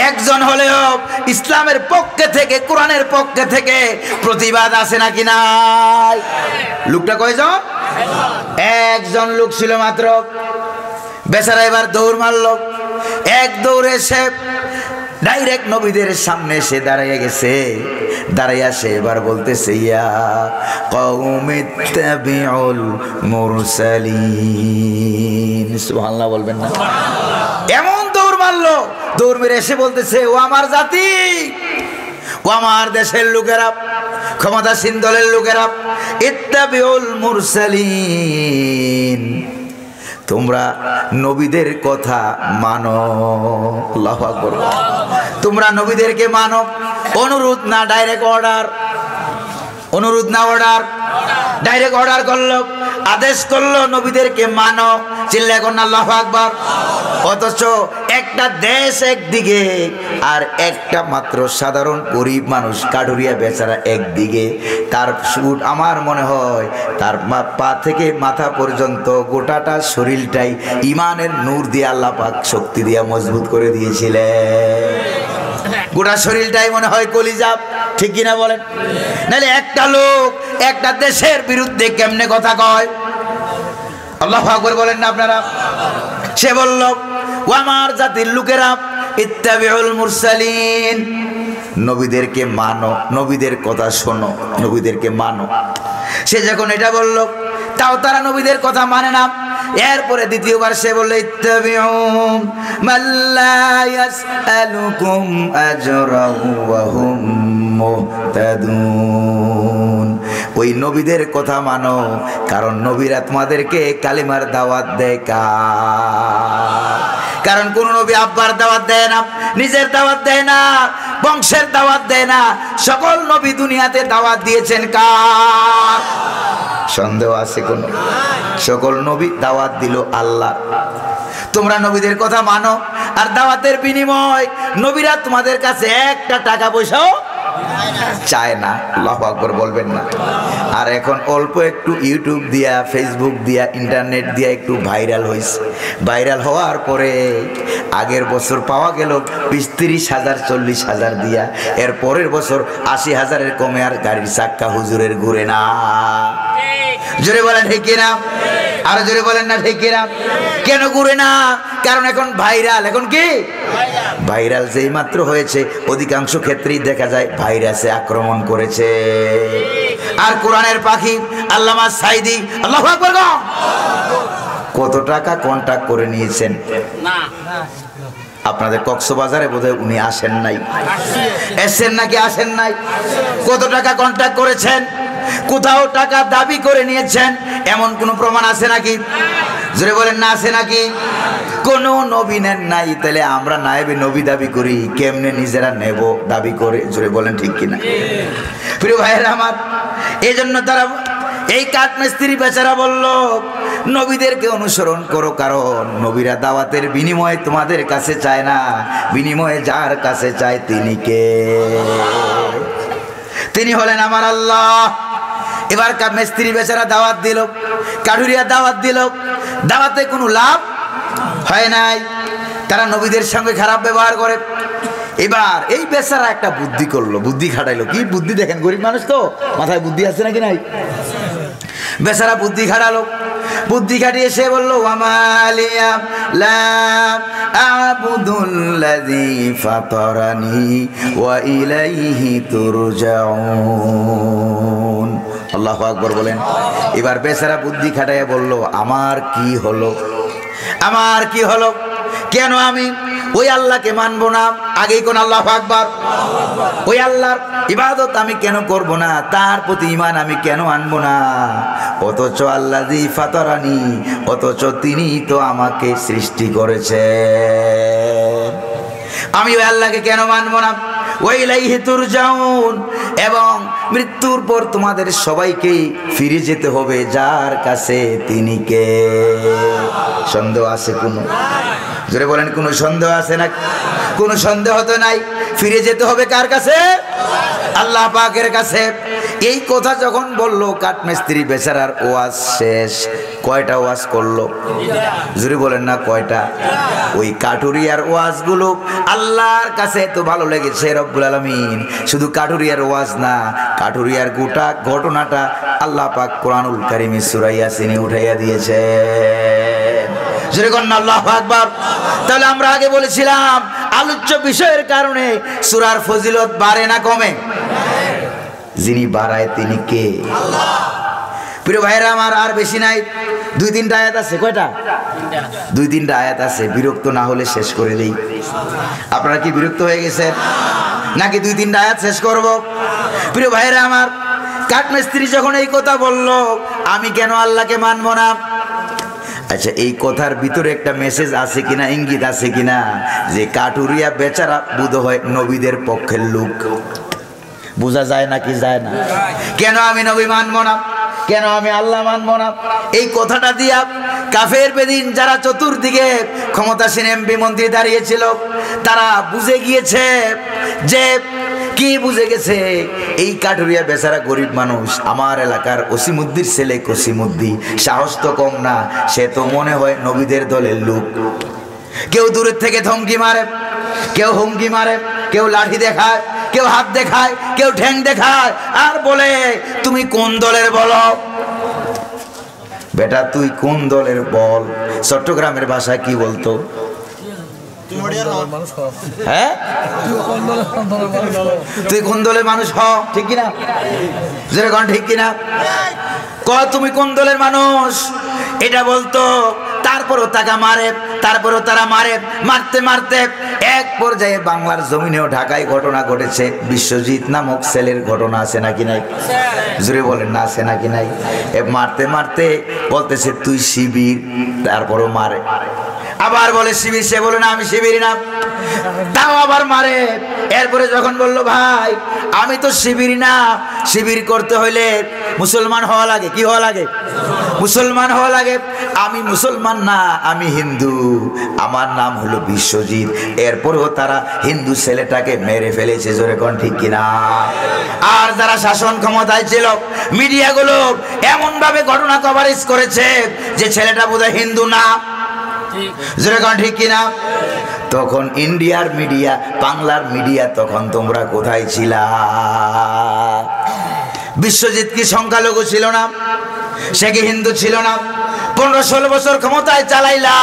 [SPEAKER 1] একজন হলেও ইসলামের পক্ষে থেকে, কোরআনের পক্ষে থেকে প্রতিবাদ আছে নাকি নাই? লোকটা কয়জন? একজন লোক ছিল মাত্র। বেচারা এবার দৌড় মারলো, এক দৌড়ে এসে ডাইরেক্ট নবীদের সামনে এসে দাঁড়িয়ে গেছে। দাঁড়াইয়া সে এবার বলতেছে, ইয়া কওমি ইত্তাবিউল মুরসালিন। সুবহানাল্লাহ বলবেন না? এমন দৌড় মারলো, দৌড় মেরে এসে বলতেছে, ও আমার জাতি, ও আমার দেশের লোকেরা, ক্ষমতাসীন দলের লোকেরা, ইত্তাবিউল মুরসালিন, তোমরা নবীদের কথা মানো। আল্লাহু আকবার। তোমরা নবীদেরকে মানো। অনুরোধ না, ডাইরেক্ট অর্ডার। অনুরোধ না, অর্ডার। ডাইরেক্ট অর্ডার করলো, আদেশ করলো, নবীদেরকে মানো। চিল্লা এখন আল্লাহু আকবার। অথচ একটা দেশ একদিকে আর একটা মাত্র সাধারণ গরিব মানুষ কাঠুরিয়া বেচারা একদিকে। তার সুট আমার মনে হয় তার পা থেকে মাথা পর্যন্ত গোটাটা শরীরটাই ইমানের নূর দিয়ে আল্লাহ পাক শক্তি দিয়ে মজবুত করে দিয়েছিলেন। গোটা শরীরটাই মনে হয় কলিজা, ঠিক কিনা বলেন? নাহলে একটা লোক একটা দেশের বিরুদ্ধে কেমনে কথা কয়? আল্লাহু আকবার বলেন না আপনারা? সে বলল, ও আমার জাতির লোকেরা, ইত্তাবিউল মুরসালিন, নবীদেরকে মানো, নবীদের কথা শোনো, নবীদেরকে মানো। সে যখন এটা বলল, তাও তারা নবীদের কথা মানে না। এরপরে দ্বিতীয়বার সে বলল, ইত্তাবিউ মাল্লা ইয়াসআলুকুম আজরান ওয়া হুম মুহতাদুন, ওই নবীদের কথা মানো, কারণ নবীরা তোমাদেরকে কালিমার দাওয়াত দেয়। কারণ কোন নবী আব্বার দাওয়াত দেয় না, নিজের দাওয়াত দেয় না, বংশের দাওয়াত দেয় না। সকল নবী দুনিয়াতে দাওয়াত দিয়েছেন কার? সন্দেহ আছে কোন? সকল নবী দাওয়াত দিল আল্লাহ। তোমরা নবীদের কথা মানো, আর দাওয়াতের বিনিময় নবীরা তোমাদের কাছে একটা টাকা পয়সাও চায় না। আল্লাহু আকবার বলবেন না? আর এখন অল্প একটু ইউটিউব দিয়া, ফেসবুক দিয়া, ইন্টারনেট দিয়া একটু ভাইরাল হয়েছে। ভাইরাল হওয়ার পরে আগের বছর পাওয়া গেল 20-30 হাজার, 40 হাজার দিয়া, এর পরের বছর 80 হাজারের কমে আর গাড়ির চাক্কা হুজুরের ঘুরে না। জোরে বলেন ঠিক কিনা? আর জোরে বলেন না ঠিক কিনা? কেন ঘুরে না? কারণ এখন ভাইরাল। এখন কি ভাইরাল? যেই মাত্র হয়েছে অধিকাংশ ক্ষেত্রেই দেখা যায় ভাইরাসে আক্রমণ করেছে। আর কোরআনের পাখি আল্লামা সাইদি, আল্লাহু আকবার, কত টাকা কন্ট্যাক্ট করে নিয়েছেন? আপনাদের কক্সবাজারে বোধহয় উনি আসেন নাই, এসেন নাকি আসেন নাই? কত টাকা কন্ট্যাক্ট করেছেন? কোথাও টাকা দাবি করে নিয়েছেন এমন কোন প্রমাণ আছে নাকি? জোরে বলেন না, আছে নাকি? কোনো নবী নেন নাই, তাহলে আমরা নায়েবে নবী দাবি করি, কেমনে নিজেরা নেব দাবি করে? জোরে বলেন ঠিক কিনা? প্রিয় ভাইয়েরা আমার, এই জন্য তারা এই কাঠমিস্ত্রি বেচারা বলল নবীদেরকে অনুসরণ করো, কারণ নবীরা দাওয়াতের বিনিময়ে তোমাদের কাছে চায় না, বিনিময়ে যার কাছে চায় তিনি কে? তিনি হলেন আমার আল্লাহ। এবার মিস্ত্রি বেচারা দাওয়াত দিল, কাঠুরিয়া দাওয়াত দিল, দাওয়াতে কোনো লাভ হয় নাই, তারা নবীদের সঙ্গে খারাপ ব্যবহার করে। এবার এই বেচারা একটা বুদ্ধি করলো, বুদ্ধি খাটাইলো। কি বুদ্ধি দেখেন, গরিব মানুষ তো, মাথায় বুদ্ধি আছে নাকি নাই? বেচারা বুদ্ধি খাটালো, বুদ্ধি খাটিয়ে সে বললো ওয়ামালিয়া লা আবুদুল্লাযী ফাতারানি ওয়া ইলাইহি তুরজাউন। আল্লাহু আকবার বলেন। এবার বেচারা বুদ্ধি খাটাইয়া বলল আমার কি হলো, আমার কি হলো, কেন আমি ওই আল্লাহকে মানবো না? আগেই কোন আল্লাহু আকবার, ওই আল্লাহর ইবাদত আমি কেন করব না, তার প্রতি ঈমান আমি কেন আনবো না? অথচ আল্লাযী ফাতারানি, অথচ তিনি তো আমাকে সৃষ্টি করেছেন, আমি ওই আল্লাহকে কেন মানবো না? ওয়া ইলাইহি তুরজাউন, এবং মৃত্যুর পর তোমাদের সবাইকে ফিরে যেতে হবে যার কাছে, তিনি কে? সন্দেহ আছে কোনো? জোরে বলেন, কোনো সন্দেহ আছে না? কোনো সন্দেহ তো নাই, ফিরে যেতে হবে কার কাছে? আল্লাহ পাকের কাছে। এই কথা যখন বলল কাঠমিস্ত্রি বেচারার ওয়াজ শেষ। কয়টা ওয়াজ করলো? জোরে বলেন না কয়টা? ওই কাঠুরিয়ার ওয়াজগুলো আল্লাহর কাছে এত ভালো লেগেছে রব্বুল আলামিন, শুধু কাঠুরিয়ার ওয়াজ না, কাঠুরিয়ার গোটা ঘটনাটা আল্লাহ পাক কোরআনুল কারীমে সূরা ইয়াসিনে উঠাইয়া দিয়েছে। জোরে বলেন আল্লাহু আকবার। তাহলে আমরা আগে বলেছিলাম আলোচ্য বিষয়ের কারণে সূরার ফজিলত বাড়ে না কমে? যিনি বাড়ায় তিনি কে? আল্লাহ। প্রিয় ভাইরা আমার, আর বেশি নাই, 2-3টা আয়াত আছে। কয়টা? 2-3টা আয়াত আছে। বিরক্ত না হলে শেষ করে দেই। আপনারা কি বিরক্ত হয়ে গেছেন নাকি 2-3টা আয়াত শেষ করব? প্রিয় ভাইরা আমার, কাঠমিস্ত্রি যখন এই কথা বলল আমি কেন আল্লাহকে মানবো না, আচ্ছা এই কথার ভিতরে একটা মেসেজ আছে কিনা, ইঙ্গিত আছে কিনা, যে কাঠুরিয়া বেচারা বোধহয় নবীদের পক্ষের লোক? বোঝা যায় নাকি যায় না? কেন আমি নবী মানবো না, কেন আমি আল্লাহ মানবো না, এই কথাটা দিয়া কাফের বেদিন যারা চতুর্দিকে ক্ষমতাসীন এমপি মন্ত্রী দাঁড়িয়েছিল তারা বুঝে গিয়েছে। যে কি বুঝে গেছে? এই কাঠুরিয়া বেচারা গরিব মানুষ, আমার এলাকার ওসিমুদ্দির ছেলে কসিমুদ্দি, সাহস তো কম না, সে তো মনে হয় নবীদের দলের লোক। কেউ দূরের থেকে ধমকি মারে, কেউ হুমকি মারে, কেউ লাঠি দেখায়, কেউ হাত দেখায়, কেউ ঠ্যাং দেখায়, আর বলে তুমি কোন দলের বলো? বেটা তুই কোন দলের বল? চট্টগ্রামের ভাষায় কি বলতো? হ্যাঁ, তুই কোন দলের মানুষ হ, ঠিক কিনা? যেরকম ঠিক কিনা? ক তুমি কোন দলের মানুষ, এটা বলতো। তারপরও তাকে মারে, তারপরও তারা মারে, মারতে মারতে এক পর্যায়ে বাংলার জমিনেও ঢাকায় ঘটনা ঘটেছে। বিশ্বজিৎ নামক ছেলের ঘটনা আছে নাকি নাই? জোরে বলেন না, আছে নাকি নাই? মারতে মারতে বলতেছে তুই শিবির, তারপরও মারে। আবার বলে শিবির, সে বলে না আমি শিবির না, তাও আবার মারে। এরপরে যখন বললো ভাই আমি তো শিবির না, শিবির করতে হইলে মুসলমান হওয়া লাগে। কি হওয়া লাগে? মুসলমান হওয়া লাগে। আমি মুসলমান না, আমি হিন্দু, আমার নাম হলো বিশ্বজিৎ। এরপরেও তারা হিন্দু ছেলেটাকে মেরে ফেলেছে। জোরে কোন ঠিক কিনা? আর যারা শাসন ক্ষমতায় ছিল, মিডিয়াগুলো এমন ভাবে ঘটনা কভারেজ করেছে যে ছেলেটা বোধহয় হিন্দু না। জোরে কোন ঠিক কিনা? তখন ইন্ডিয়ার মিডিয়া, বাংলার মিডিয়া, তখন তোমরা কোথায় ছিলা? বিশ্বজিৎ কি সংখ্যালঘু ছিল না? সে কি হিন্দু ছিল না? 15-16 বছর ক্ষমতায় চালাইলা,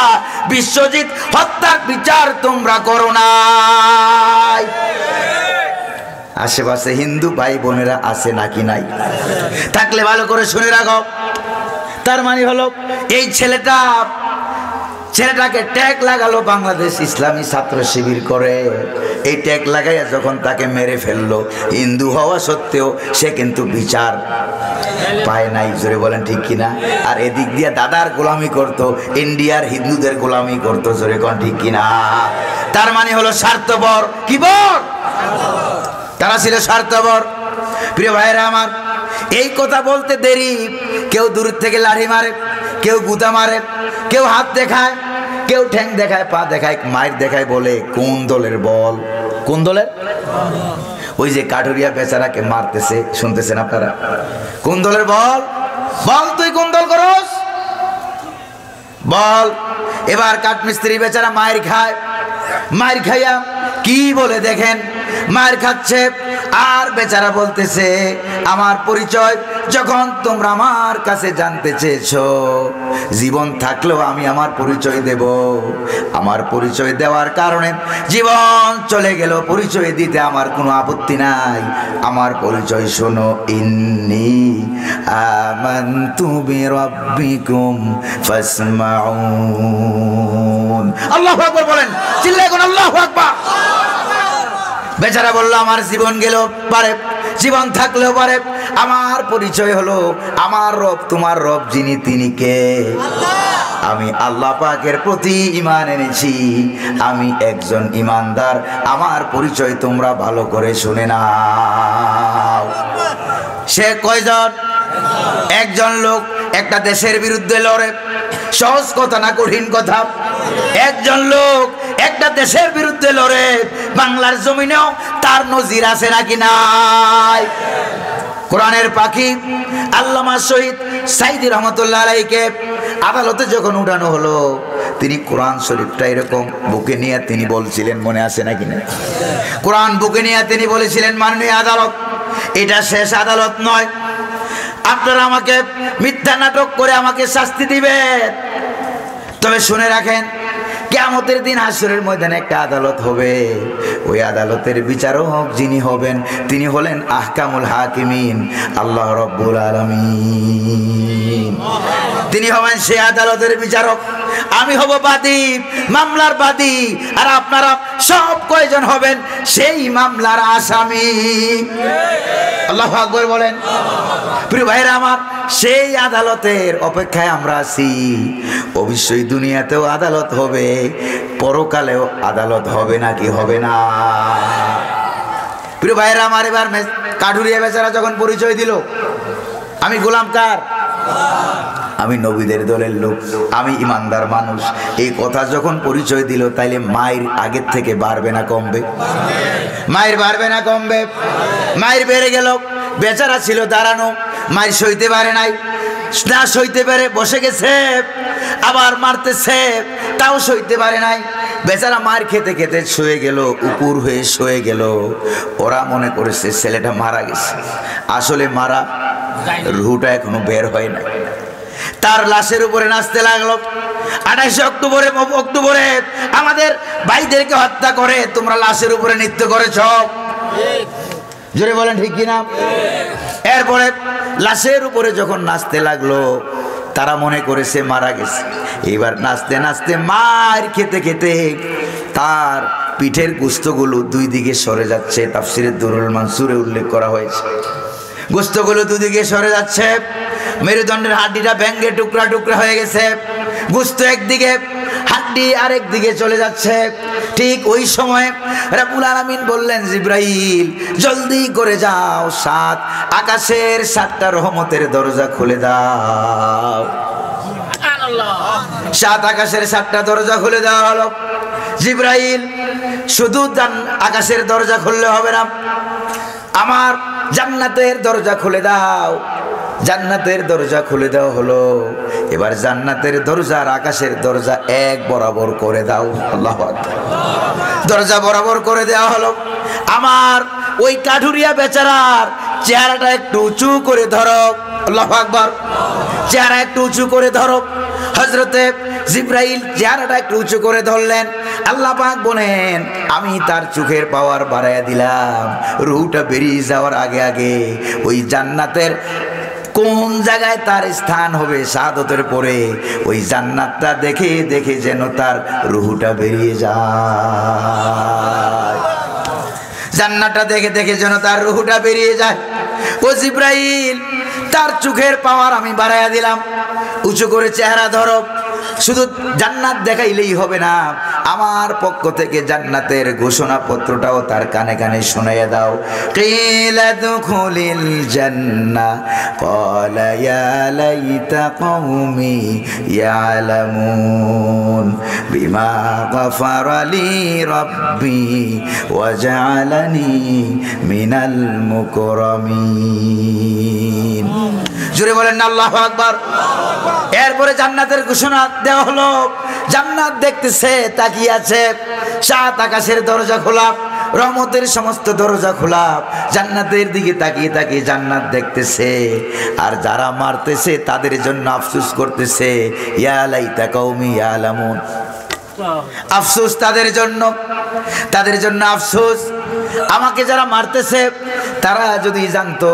[SPEAKER 1] বিশ্বজিৎ হত্যার বিচার তোমরা করো নাই। আশেপাশে হিন্দু ভাই বোনেরা আছে নাকি নাই? থাকলে ভালো করে শুনে রাখো। তার মানে হলো এই ছেলেটা ছেলেটাকে ট্যাগ লাগালো বাংলাদেশ ইসলামী ছাত্র শিবির করে। এই ট্যাগ লাগাইয়া যখন তাকে মেরে ফেললো, হিন্দু হওয়া সত্ত্বেও সে কিন্তু বিচার পায় নাই। জোরে বলেন ঠিক কিনা? আর এদিক দিয়ে দাদার গোলামি করত, ইন্ডিয়ার হিন্দুদের গোলামি করতো। জোরে কোন ঠিক কিনা? তার মানে হলো স্বার্থপর। কি বল? তারা ছিল স্বার্থপর। প্রিয় ভাইরা আমার, এই কথা বলতে দেরি, কেউ দূর থেকে লাঠি মারে, কেউ গুতা মারে, কেউ হাত দেখায়, কেউ ঠ্যাং দেখায়, পা দেখায়, মাইর দেখায়, বলে কোন দলের বল? কোন দলের? ওই যে কাঠুরিয়া বেচারাকে মারতেছে, শুনতেছেন আপনারা? কোন দলের বল? বল তুই কোন দল করস? বল। এবার কাঠমিস্ত্রি বেচারা মায়ের খায়, মায়ের খাইয়া কি বলে দেখেন, মায়ের খাচ্ছে আর বেচারা বলতেছে, আমার পরিচয় যখন তোমরা আমার কাছে জানতে চেয়েছো, জীবন থাকলেও আমি আমার পরিচয় দেব। আমার পরিচয় দেওয়ার কারণে জীবন চলে গেল, পরিচয় দিতে আমার কোনো আপত্তি নাই। আমার পরিচয় শোনো, ইন্নী আমানতু বিরাব্বিকুম ফাসমাউন। আল্লাহু আকবার বলেন, চিল্লায় কোন আল্লাহু আকবার। বেচারা বলল, আমার জীবন গেল পারে, জীবন থাকলেও পারে, আমার পরিচয় হলো আমার রব তোমার রব যিনি, তিনি কে? আমি আল্লাহ পাকের প্রতি ঈমান এনেছি, আমি একজন ঈমানদার। আমার পরিচয় তোমরা ভালো করে শুনে নাও। সে কয়জন? একজন লোক একটা দেশের বিরুদ্ধে লড়ে। সহজ কথা না কঠিন কথা? একজন লোক একটা দেশের বিরুদ্ধে লড়ে, বাংলার জমিনেও তার নজির আছে নাকি নাই? কোরআনের পাখি আল্লামা শহীদ সাইদি রহমতুল্লাহ আলাইহিকে আদালতে যখন উঠানো হলো, তিনি কোরআন শরীফটা এরকম বুকে নিয়ে তিনি বলছিলেন, মনে আছে নাকি না? কোরআন বুকে নিয়ে তিনি বলেছিলেন, মাননীয় আদালত, এটা শেষ আদালত নয়, আপনারা আমাকে মিথ্যা নাটক করে আমাকে শাস্তি দিবেন, তবে শুনে রাখেন, কিয়ামতের দিন হাসরের ময়দানে একটা আদালত হবে। ওই আদালতের বিচারক যিনি হবেন, তিনি হলেন আহকামুল হাকিমিন, আল্লাহ রাব্বুল আলামিন। তিনি হবেন সেই আদালতের বিচারক। আমি হব বাদী, মামলার বাদী, আর আপনারা সব কয়জন হবেন সেই মামলার আসামি। আল্লাহু আকবার বলেন। প্রিয় ভাইরা আমার, সেই আদালতের অপেক্ষায় আমরা আছি। অবশ্যই দুনিয়াতেও আদালত হবে, পরকালেও আদালত হবে নাকি হবে না? প্রিয় ভাইরা আমার, এবার কাঠুরিয়া বেচারা যখন পরিচয় দিল, আমি গোলাম কার? আমি নবীদের দলের লোক, আমি ইমানদার মানুষ, এই কথা যখন পরিচয় দিল, তাইলে মায়ের আগের থেকে বাড়বে না কমবে? মায়ের বাড়বে না কমবে? মায়ের বেড়ে গেল। বেচারা ছিল দাঁড়ানো, মায়ের সইতে পারে নাই, না সইতে পারে বসে গেছে, আবার মারতেছে, তাও সইতে পারে নাই। বেচারা মার খেতে খেতে শুয়ে গেল, উপর হয়ে শুয়ে গেল। ওরা মনে করেছে ছেলেটা মারা গেছে, আসলে মারা, রুহটা এখনো বের হয় না। তার লাশের উপরে নাচতে লাগলো। 28 অক্টোবরে আমাদের ভাইদেরকে হত্যা করে তোমরা লাশের উপরে নৃত্য করেছ, জোরে বলেন ঠিক কিনা? এরপরে লাশের উপরে যখন নাচতে লাগলো, তারা মনে করেছে মারা গেছে। এবার নাচতে নাচতে মার খেতে খেতে তার পিঠের গোস্তগুলো দুই দিকে সরে যাচ্ছে। তাফসিরে দুরুল মানসুরে উল্লেখ করা হয়েছে, গোস্তগুলো দুদিকে সরে যাচ্ছে, মেরুদণ্ডের হাড্ডিটা ভেঙে টুকরা টুকরা হয়ে গেছে, গোস্ত একদিকে, হাড্ডি আরেক দিকে চলে যাচ্ছে। ঠিক ওই সময় রব্বুল আলামিন বললেন, জিব্রাইল জলদি করে যাও, আকাশের 7টা রহমতের দরজা খুলে দাও। 7 আকাশের 7টা দরজা খুলে দেওয়া হলো। জিব্রাইল শুধু আকাশের দরজা খুললে হবে না, আমার জান্নাতের দরজা খুলে দাও। জান্নাতের দরজা খুলে দেওয়া হলো। এবার জান্নাতের দরজা আর আকাশের দরজা এক বরাবর করে দাও। আল্লাহু আকবার। দরজা বরাবর করে দেওয়া হলো। আমার ওই কাঠুরিয়া বেচারার চেহারাটা একটু উঁচু করে ধরো। আল্লাহু আকবার। চেহারা একটু উঁচু করে ধরো। হযরতে জিব্রাইল চেহারাটা একটু উঁচু করে ধরলেন। আল্লাহ পাক বলেন, আমি তার চোখের পাওয়ার বাড়াইয়া দিলাম। রূহটা বেরিয়ে যাওয়ার আগে আগে ওই জান্নাতের কোন জায়গায় তার স্থান হবে শাহাদাতের পরে, ওই জান্নাতটা দেখে দেখে যেন তার রূহটা বেরিয়ে যায়। জান্নাতটা দেখে দেখে যেন তার রূহটা বেরিয়ে যায়। ও জিবরাইল, তার চোখের পাওয়ার আমি বাড়াইয়া দিলাম, উঁচু করে চেহারা ধরো। শুধু জান্নাত দেখাইলেই হবে না, আমার পক্ষ থেকে জান্নাতের ঘোষণাপত্রটাও তার কানে কানে শুনাইয়া দাও। কিলা দুখুলিল জান্নাহ ক্বালা ইয়া লাইতা কওমি ইয়ালামুন বিমা গফারা লি রাব্বি ওয়া জাআলানি মিনাল মুকরামিন। জোরে বলেন না আল্লাহু আকবার। এরপরে জান্নাতের ঘোষণা দেওয়া হলো। জান্নাত দেখতেছে, তাকিয়ে আছে। সাত আকাশের দরজা খোলা, রহমতের সমস্ত দরজা খোলা। জান্নাতের দিকে তাকিয়ে তাকিয়ে জান্নাত দেখতেছে। আর যারা মারতেছে তাদের জন্য আফসোস করতেছে, ইয়া লাইতা কওমি ইয়ালামুন। আফসোস তাদের জন্য, তাদের জন্য আফসোস। আমাকে যারা মারতেছে তারা যদি জানতো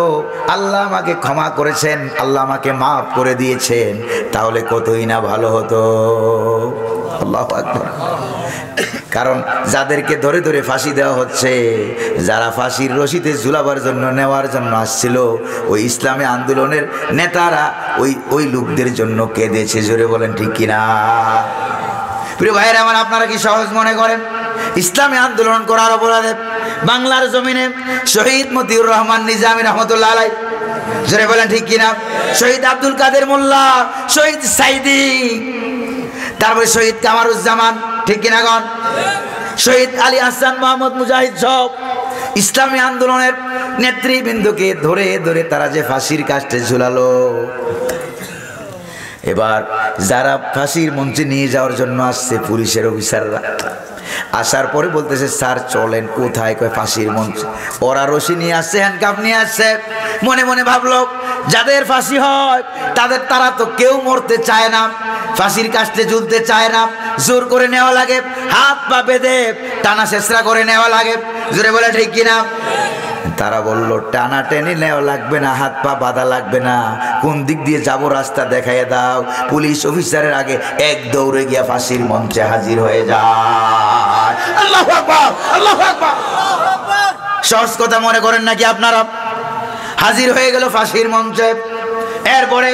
[SPEAKER 1] আল্লাহ আমাকে ক্ষমা করেছেন, আল্লাহ আমাকে মাফ করে দিয়েছেন, তাহলে কতই না ভালো হতো। আল্লাহু আকবার। কারণ যাদেরকে ধরে ধরে ফাঁসি দেওয়া হচ্ছে, যারা ফাঁসির রশিতে ঝুলাবার জন্য নেওয়ার জন্য আসছিল, ওই ইসলামী আন্দোলনের নেতারা ওই লোকদের জন্য কেঁদেছে। জোরে বলেন ঠিক কিনা? প্রিয় ভাইয়েরা আমার, আপনারা কি সহজ মনে করেন ইসলামী আন্দোলন করার অপরাধে বাংলার জমিনে শহীদ মতিউর রহমান নিজামী রহমতুল্লাহ আলাইহি, জোরে বলেন ঠিক কিনা, শহীদ আব্দুল কাদের মোল্লা, শহীদ সাইদি, তারপরে শহীদ কামারুজ্জামান, ঠিক কিনা গণ, শহীদ আলী আহসান মোহাম্মদ মুজাহিদ সব ইসলামী আন্দোলনের নেতৃবৃন্দকে ধরে ধরে তারা যে ফাঁসির কাস্টে ঝুলালো। এবার যারা ফাঁসির মঞ্চে নিয়ে যাওয়ার জন্য আসছে পুলিশের অফিসাররা, আসার পরে বলতেছে স্যার চলেন। কোথায়? কয় ফাঁসির মঞ্চে। ওরা রশি নিয়ে আসছে, হ্যান্ডকাফ নিয়ে আসছে। মনে মনে ভাবলো যাদের ফাঁসি হয় তারা তো কেউ মরতে চায় না, ফাঁসির কাস্টে ঝুলতে চায় না, জোর করে নেওয়া লাগে, হাত পা বেঁধে টানা শেষরা করে নেওয়া লাগে। জোরে বলে ঠিক কিনা? তারা বলল টানা টেনে নেওয়া লাগবে না, হাত পা বাঁধা লাগবে না, কোন দিক দিয়ে যাবো রাস্তা দেখাইয়া দাও। পুলিশ অফিসারের আগে এক দৌড়ে গিয়া ফাঁসির মঞ্চে হাজির হয়ে যায়। আল্লাহু আকবার, আল্লাহু আকবার। সহজ কথা মনে করেন নাকি আপনারা? হাজির হয়ে গেল ফাঁসির মঞ্চে। এরপরে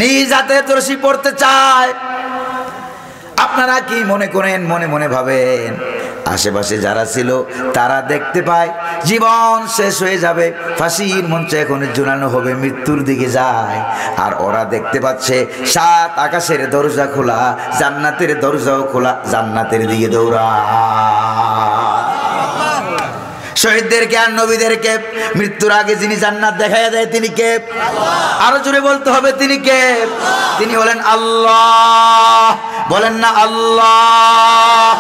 [SPEAKER 1] নিজ হাতে রশি পড়তে চায়। আপনারা কি মনে করেন? মনে মনে ভাবেন আশেপাশে যারা ছিল তারা দেখতে পায় জীবন শেষ হয়ে যাবে, ফাঁসির মঞ্চে এখন ঝুলানো হবে, মৃত্যুর দিকে যায়। আর ওরা দেখতে পাচ্ছে সাত আকাশের দরজা খোলা, জান্নাতের দরজাও খোলা, জান্নাতের দিকে দৌড়ায়। শহীদদেরকে আর নবীদেরকে মৃত্যুর আগে যিনি জান্নাত দেখাইয়া দেয় তিনি কে? আরো জোরে বলতে হবে, তিনি কে? তিনি হলেন আল্লাহ। বলেন না আল্লাহ।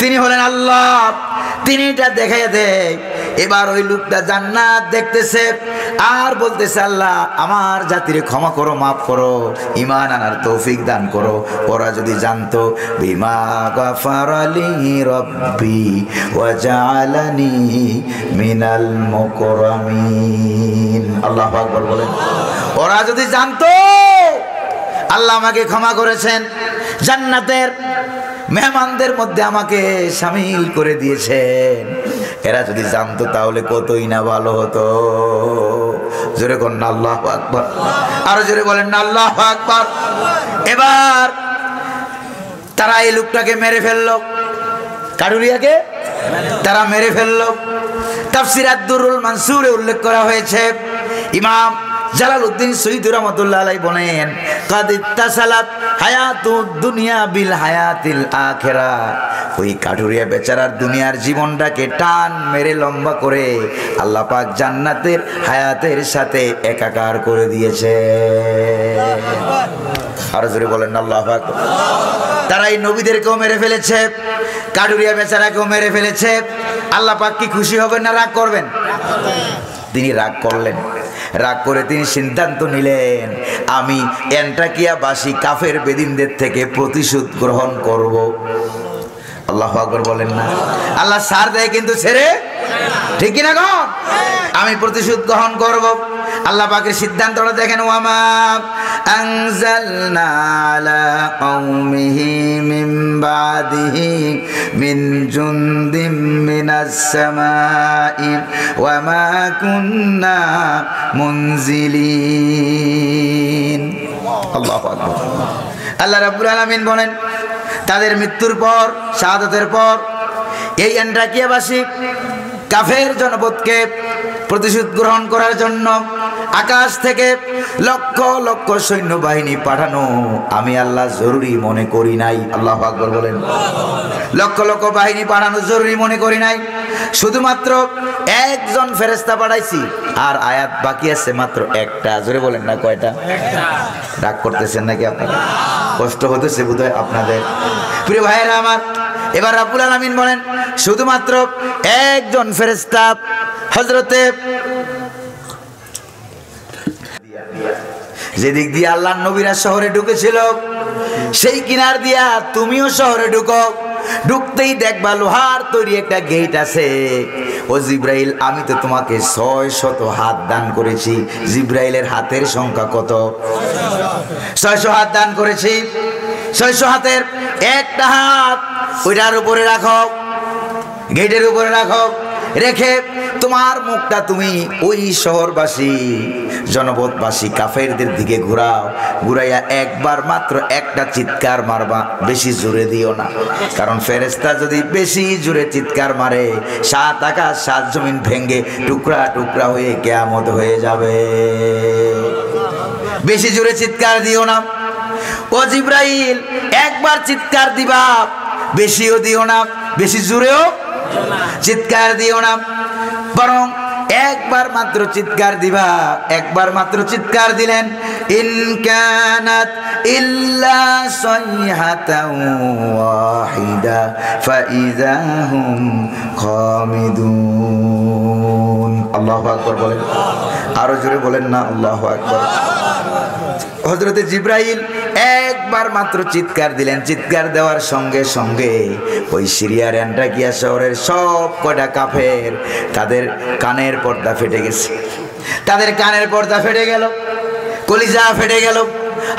[SPEAKER 1] তিনি হলেন আল্লাহ, তিনি এটা দেখাইয়া দেয়। এবার ওই লোকটা জান্নাত দেখতেছে আর বলতেছে আল্লাহ আমার জাতিরে ক্ষমা করো, মাফ করো, ঈমান আনার তৌফিক দান করো। ওরা যদি জানতো বিমা গাফারা লি রাব্বি ওয়া জাআলানি মিনাল মুকরামিন। আল্লাহু আকবার বলেন। ওরা যদি জানতো আল্লাহ আমাকে ক্ষমা করেছেন, জান্নাতের মেহমানদের মধ্যে আমাকে শামিল করে দিয়েছেন, এরা যদি জানতো তাহলে কতই না ভালো হতো। জোরে বলেন না আল্লাহু আকবার। আরো জোরে বলেন না আল্লাহু আকবার। এবার তারা এই লোকটাকে মেরে ফেললো, কাঠুরিয়াকে তারা মেরে ফেললো। তাফসীর আদ-দুররুল মানসুরে উল্লেখ করা হয়েছে, ইমাম জালালউদ্দিন সৈয়দী রাহমাতুল্লাহ আলাইহি বলেন কাদ ইত্তাসালাত হায়াতুদ দুনিয়া বিল হায়াতিল আখিরাহ। ওই কাঠুরিয়া বেচারার দুনিয়ার জীবনটাকে টান মেরে লম্বা করে আল্লাহ পাক জান্নাতের হায়াতের সাথে একাকার করে দিয়েছে। আরো জোরে বলেন আল্লাহু আকবার। তারা এই নবীদেরকেও মেরে ফেলেছে, কাঠুরিয়া বেচারাকেও মেরে ফেলেছে। আল্লাহ পাক কি খুশি হবেন না রাগ করবেন? তিনি রাগ করলেন। রাগ করে তিনি সিদ্ধান্ত নিলেন আমি এন্টাকিয়াবাসী কাফের বেদিনদের থেকে প্রতিশোধ গ্রহণ করব। আল্লাহু আকবার বলেন না। আল্লাহ সার দেয় কিন্তু ছেড়ে, ঠিক কিনা গো? আমি প্রতিশোধ গ্রহণ করব। আল্লাহ পাকের সিদ্ধান্তটা দেখেন, ওয়ামা আনজালনা আলা কওমিহি মিন বাদিহি মিন জুনদিম মিনাস সামাই ওয়ামা কুন্না মুনজিলিন। আল্লাহু আকবার। আল্লাহ রাব্বুল আলামিন বলেন, তাদের মৃত্যুর পর, শাহাদাতের পর এই অ্যান্টাকিয়াবাসী কাফের জনপদকে প্রতিশোধ গ্রহণ করার জন্য আকাশ থেকে লক্ষ লক্ষ সৈন্যবাহিনী পাঠানো আমি আল্লাহ জরুরি মনে করি নাই। আল্লাহু আকবার বলেন। লক্ষ লক্ষ বাহিনী পাঠানো জরুরি মনে করি নাই, শুধুমাত্র একজন ফেরেশতা পাঠাইছি। আর আয়াত বাকি আছে মাত্র একটা। জোরে বলেন না, কয়টা? রাগ করতেছেন নাকি আপনারা? কষ্ট হতেছে বোধহয় আপনাদের। প্রিয় ভাইয়েরা আমার, এবার রাব্বুল আলামিন বলেন, শুধুমাত্র একজন ফেরেশতা হযরতে যেদিক দিয়ে আল্লাহর নবীরা শহরে ঢুকেছিল সেই কিনার দিয়া তুমিও শহরে ঢুকো। ঢুকতেই দেখবা লোহার তৈরি একটা গেট আছে। ও জিব্রাইল, আমি তো তোমাকে 600 হাত দান করেছি। জিব্রাইলের হাতের সংখ্যা কত? 600 হাত দান করেছি। 600 হাতের একটা হাত ওইটার উপরে রাখো, গেটের উপরে রাখো। রেখে তোমার মুখটা তুমি ওই শহরবাসী, জনপদবাসী কাফেরদের দিকে ঘুরাও। ঘুরাইয়া একবার মাত্র একটা চিৎকার মারবা, বেশি জোরে দিও না। কারণ ফেরেশতা যদি বেশি জোরে চিৎকার মারে, 7 আকাশ 7 জমিন ভেঙে টুকরা টুকরা হয়ে কিয়ামত হয়ে যাবে। বেশি জোরে চিৎকার দিও না। ও জিব্রাইল, একবার চিৎকার দিবা, বেশিও দিও না, বেশি জোরেও চিৎকার দিও না, বরং একবার মাত্র চিৎকার দিবা। একবার মাত্র চিৎকার দিলেন, ইন কানাত ইল্লা সাইহাতাও ওয়াহিদা ফাইযা হুম খামিদুন। আল্লাহু আকবার বলেন। আরো জোরে বলেন না, আল্লাহু আকবার। হযরতে জিব্রাইল একবার মাত্র চিৎকার দিলেন। চিৎকার দেওয়ার সঙ্গে সঙ্গে ওই সিরিয়ার অ্যান্টাকিয়া শহরের সব কয়টা কাফের তাদের কানের পর্দা ফেটে গেছে। তাদের কানের পর্দা ফেটে গেল, কলিজা ফেটে গেল,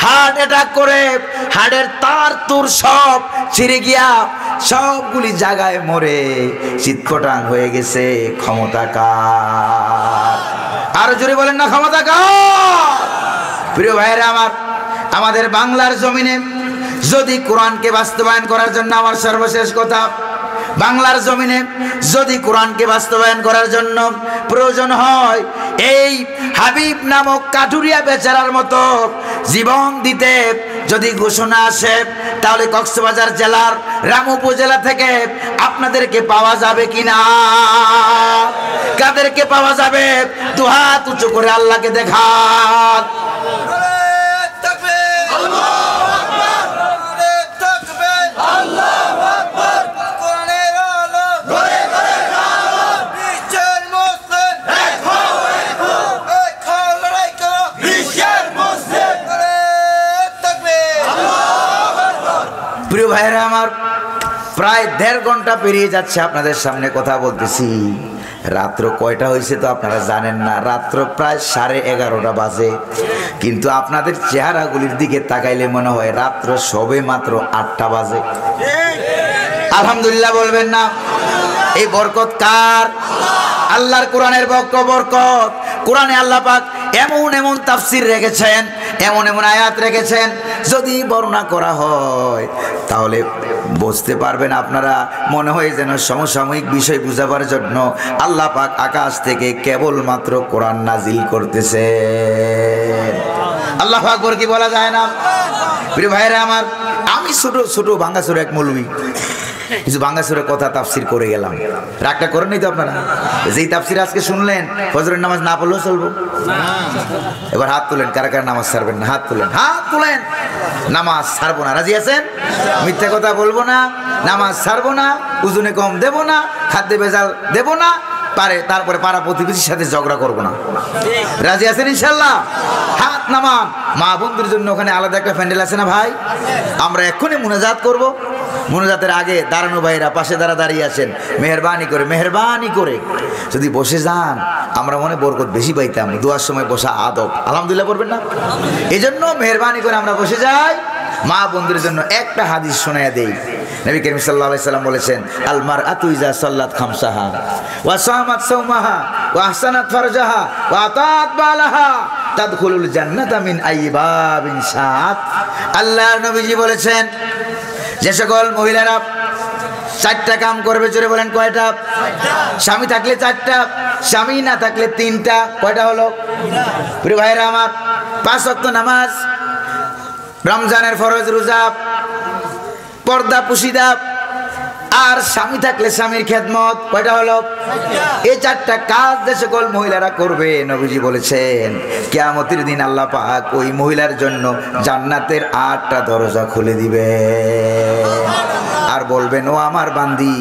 [SPEAKER 1] হার্ট অ্যাটাক করে হার্টের তার তুর সব ছিঁড়ে গিয়া সবগুলি জায়গায় মরে চিৎপটাং হয়ে গেছে। ক্ষমতা কার? আরো জোরে বলেন না, ক্ষমতা কার? প্রিয় ভাইয়েরা আমার, আমাদের বাংলার জমিনে যদি কোরআনকে বাস্তবায়ন করার জন্য, আমার সর্বশেষ কথা, বাংলার জমিনে যদি কোরআনকে বাস্তবায়ন করার জন্য প্রয়োজন হয় এই হাবিব নামক কাঠুরিয়া বেচারার মতো জীবন দিতে যদি ঘোষণা আসে, তাহলে কক্সবাজার জেলার রামু উপজেলা থেকে আপনাদেরকে পাওয়া যাবে কিনা? কাদেরকে পাওয়া যাবে? দুহাত উঁচু করে আল্লাহকে দেখান। প্রিয় ভাইয়েরা আমার, প্রায় 1.5 ঘন্টা পেরিয়ে যাচ্ছে আপনাদের সামনে কথা বলতেছি। রাত্র কয়টা হয়েছে তো আপনারা জানেন না। রাত্র প্রায় 11:30 বাজে, কিন্তু আপনাদের চেহারাগুলির দিকে তাকাইলে মনে হয় রাত্র সবে মাত্র 8টা বাজে। আলহামদুলিল্লাহ বলবেন না? এই বরকত কার? আল্লাহর কোরআনের বরকত। কোরআনে আল্লাহ পাক এমন এমন তাফসির রেখেছেন, এমন এমন আয়াত রেখেছেন, যদি বর্ণনা করা হয় তাহলে বুঝতে পারবেন আপনারা। মনে হয় যেন সমসাময়িক বিষয় বুঝাবার জন্য আল্লাহ পাক আকাশ থেকে কেবলমাত্র কোরআন নাজিল করতেছে। আল্লাহু আকবার কি বলা যায় না? প্রিয় ভাইরা আমার, আমি ছোট ছোট ভাঙ্গাচুর এক মৌলবী কিছু ভাঙ্গাচুরের কথা তাফসির করে গেলাম। রাগটা করেন নাই তো আপনারা? যেই তাফসির আজকে শুনলেন, ফজরের নামাজ না পড়লেও চলবো? এবার হাত তুলেন, কারা কারা নামাজ ছাড়বেন না? হাত তুলেন, হাত তুলেন। নামাজ ছাড়বো না, রাজি আছেন? মিথ্যা কথা বলবো না, নামাজ ছাড়বো না, ওজনে কম দেব না, খাদ্যে ভেজাল দেব না, পারে তারপরে পাড়া প্রতিবেশীর সাথে ঝগড়া করবো না। রাজি আছেন ইনশাল্লাহ? হাত নামান। মা বন্ধুর জন্য ওখানে আলাদা একটা প্যান্ডেল আছে না ভাই? আমরা এক্ষুনি মুনাজাত করবো। মোনাজাতের আগে দাঁড়ানো ভাইরা পাশে দাঁড়িয়ে আছেন, মেহরবানি করে যদি বসে যান আমরা মনে বরকত বেশি পাইতাম। দোয়ার সময় বসা আদব, আলহামদুলিল্লাহ পড়বেন না? এই জন্য মেহরবানি করে আমরা বসে যাই। মা বন্ধুদের জন্য একটা হাদিস শোনায়া দেই। নবী করিম সাল্লাল্লাহু আলাইহি সাল্লাম বলেছেন, আল মারআতু ইযা সাল্লাত খামসাহা ওয়া সামাত সাওমাহা ওয়া আহসানাত ফারজাহা ওয়া আতাত বালাহা তাদখুলুল জান্নাতা মিন আইয়িবাবিন শাআত। আল্লাহর নবীজি বলেছেন, যে সকল মহিলারা 4টা কাম করবে, জোরে বলেন কয়টা? স্বামী থাকলে 4টা, স্বামী না থাকলে 3টা। কয়টা হলো? প্রিয় ভাইরা আমার, 5 ওয়াক্ত নামাজ, রমজানের ফরজ রোজা, পর্দা পুশিদা, আর স্বামী থাকলে স্বামীর খেদমত। কয়টা হলো? এই 4টা কাজ যে সকল মহিলারা করবে, নবীজি বলেছেন কিয়ামতের দিন আল্লাহ পাক ওই মহিলার জন্য জান্নাতের 8টা দরজা খুলে দিবে আর বলবেন, ও আমার বান্দি,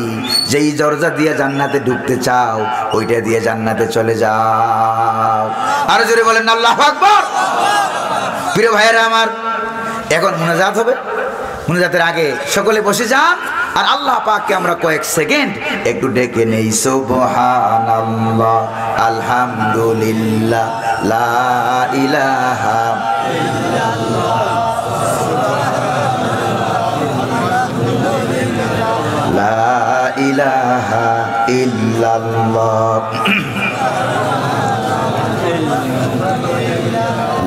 [SPEAKER 1] যেই দরজা দিয়ে জান্নাতে ঢুকতে চাও ওইটা দিয়ে জান্নাতে চলে যাও। আর জোরে বলেন আল্লাহু আকবার। প্রিয় ভাইয়েরা আমার, এখন মুনাজাত হবে। মুনাজাতের আগে সকলে বসে যান আর আল্লাহ পাককে আমরা কয়েক সেকেন্ড একটু ডেকে নেই। সুবহানাল্লাহ, আলহামদুলিল্লাহ, লা ইলাহা ইল্লাল্লাহ, লা ইলাহা ইল্লাল্লাহ,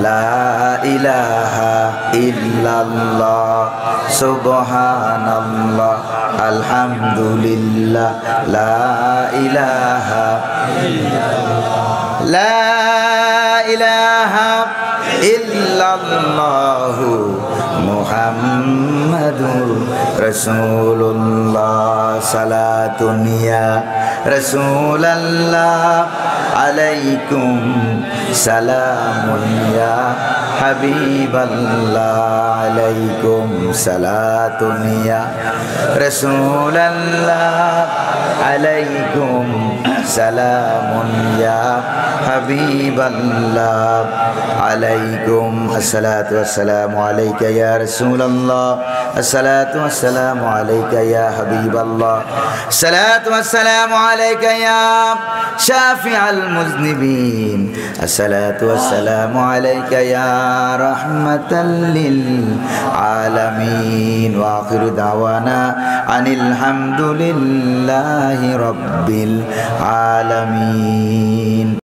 [SPEAKER 1] লা ইলাহা ইল্লাল্লাহ, সুবহানাল্লাহ, আলহামদুলিল্লাহ, লা ইলাহা ইল্লাল্লাহ, লা ইলাহা ইল্লাল্লাহ, মুহাম্মাদুর রাসূলুল্লাহ। সালাতুন ইয়া রাসূলাল্লাহ আলাইকুম সালামুন ইয়া হাবিবাল্লাহ আলাইকুম সালাতুন ইয়া রাসূলাল্লাহ আলাইকুম সালামুন ইয়া হাবিবাল্লাহ আলাইকুম আসসালাতু ওয়াসসালামু আলাইকা ইয়া রাসূলাল্লাহ আসসালাতু ওয়াসসালামু আলাইকা ইয়া হাবিবাল্লাহ আসসালাতু ওয়াসসালামু আলাইকা ইয়া শাফিআল মুযনিবিন আসসালাতু ওয়াসসালামু আলাইকা ইয়া রাহমাতাল লিল আলামিন ওয়া আখিরু দাওয়ানা আনিল হামদুলিল্লাহি রাব্বিল আলামিন।